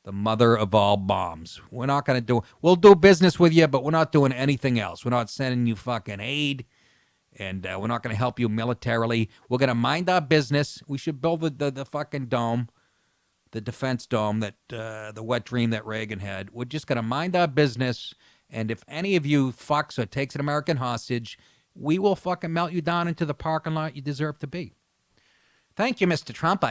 The mother of all bombs. We're not going to do... We'll do business with you, but we're not doing anything else. We're not sending you fucking aid, and we're not going to help you militarily. We're going to mind our business. We should build the fucking dome, the defense dome, that the wet dream that Reagan had. We're just going to mind our business, and if any of you fucks or takes an American hostage, we will fucking melt you down into the parking lot you deserve to be. Thank you, Mr. Trump.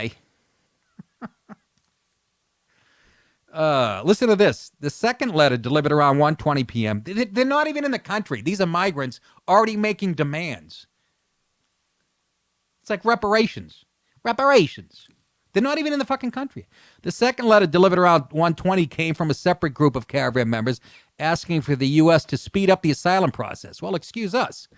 Listen to this. The second letter delivered around 1:20 p.m. They're not even in the country. These are migrants already making demands. It's like reparations. Reparations. They're not even in the fucking country. The second letter delivered around 1:20 came from a separate group of caravan members asking for the U.S. to speed up the asylum process. Well, excuse us.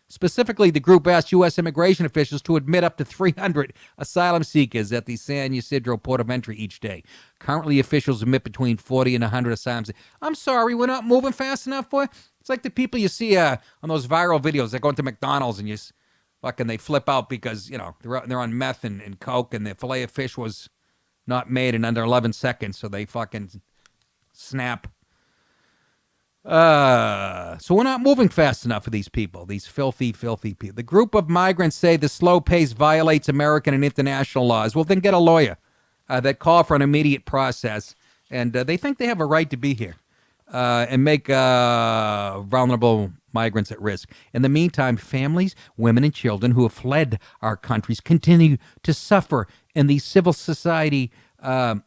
Specifically, the group asked U.S. immigration officials to admit up to 300 asylum seekers at the San Ysidro port of entry each day. Currently, officials admit between 40 and 100 asylum seekers. I'm sorry, we're not moving fast enough for you. It's like the people you see on those viral videos that go into McDonald's and they flip out because, they're on meth and coke, and their fillet of fish was not made in under 11 seconds, so they fucking snap. So we're not moving fast enough for these people, these filthy, filthy people. The group of migrants say the slow pace violates American and international laws. Well, then get a lawyer that call for an immediate process, and they think they have a right to be here. and make vulnerable migrants at risk. In the meantime, families, women, and children who have fled our countries continue to suffer, and the civil society of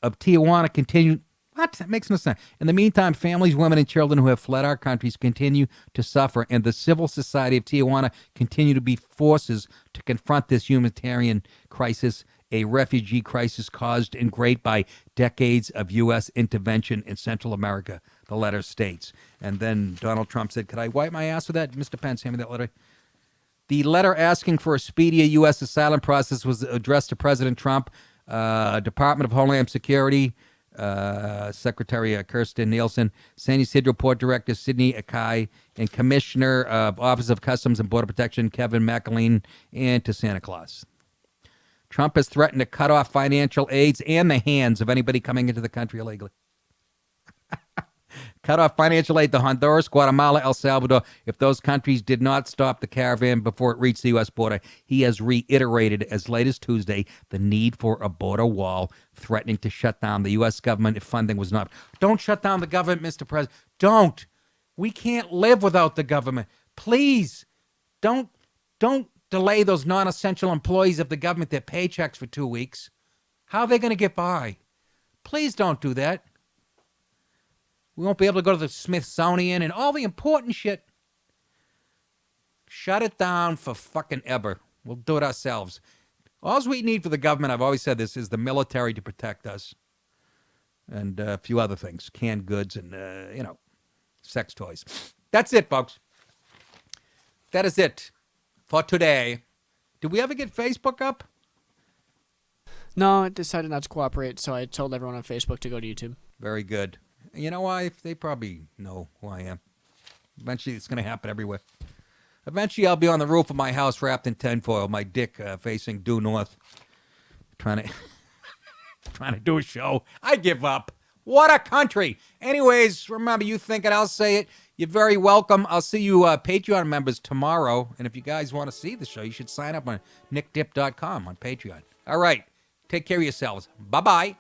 Tijuana continue. What? That makes no sense. In the meantime, families, women, and children who have fled our countries continue to suffer, and the civil society of Tijuana continue to be forces to confront this humanitarian crisis, a refugee crisis caused in great by decades of U.S. intervention in Central America, the letter states. And then Donald Trump said, could I wipe my ass with that? Mr. Pence, hand me that letter. The letter asking for a speedier U.S. asylum process was addressed to President Trump, Department of Homeland Security, Secretary Kirsten Nielsen, San Ysidro Port Director Sidney Akai, and Commissioner of Office of Customs and Border Protection Kevin McAleen, and to Santa Claus. Trump has threatened to cut off financial aids and the hands of anybody coming into the country illegally. Cut off financial aid to Honduras, Guatemala, El Salvador if those countries did not stop the caravan before it reached the U.S. border. He has reiterated as late as Tuesday the need for a border wall, threatening to shut down the U.S. government if funding was not. Don't shut down the government, Mr. President. Don't. We can't live without the government. Please, don't delay those non-essential employees of the government their paychecks for 2 weeks. How are they going to get by? Please don't do that. We won't be able to go to the Smithsonian and all the important shit. Shut it down for fucking ever. We'll do it ourselves. All we need for the government, I've always said this, is the military to protect us. And a few other things. Canned goods and, sex toys. That's it, folks. That is it for today. Did we ever get Facebook up? No, I decided not to cooperate, so I told everyone on Facebook to go to YouTube. Very good. You know why? They probably know who I am. Eventually, it's going to happen everywhere. Eventually, I'll be on the roof of my house wrapped in tinfoil, my dick facing due north, trying to do a show. I give up. What a country. Anyways, remember, you think it, I'll say it. You're very welcome. I'll see you Patreon members tomorrow. And if you guys want to see the show, you should sign up on nickdip.com on Patreon. All right. Take care of yourselves. Bye-bye.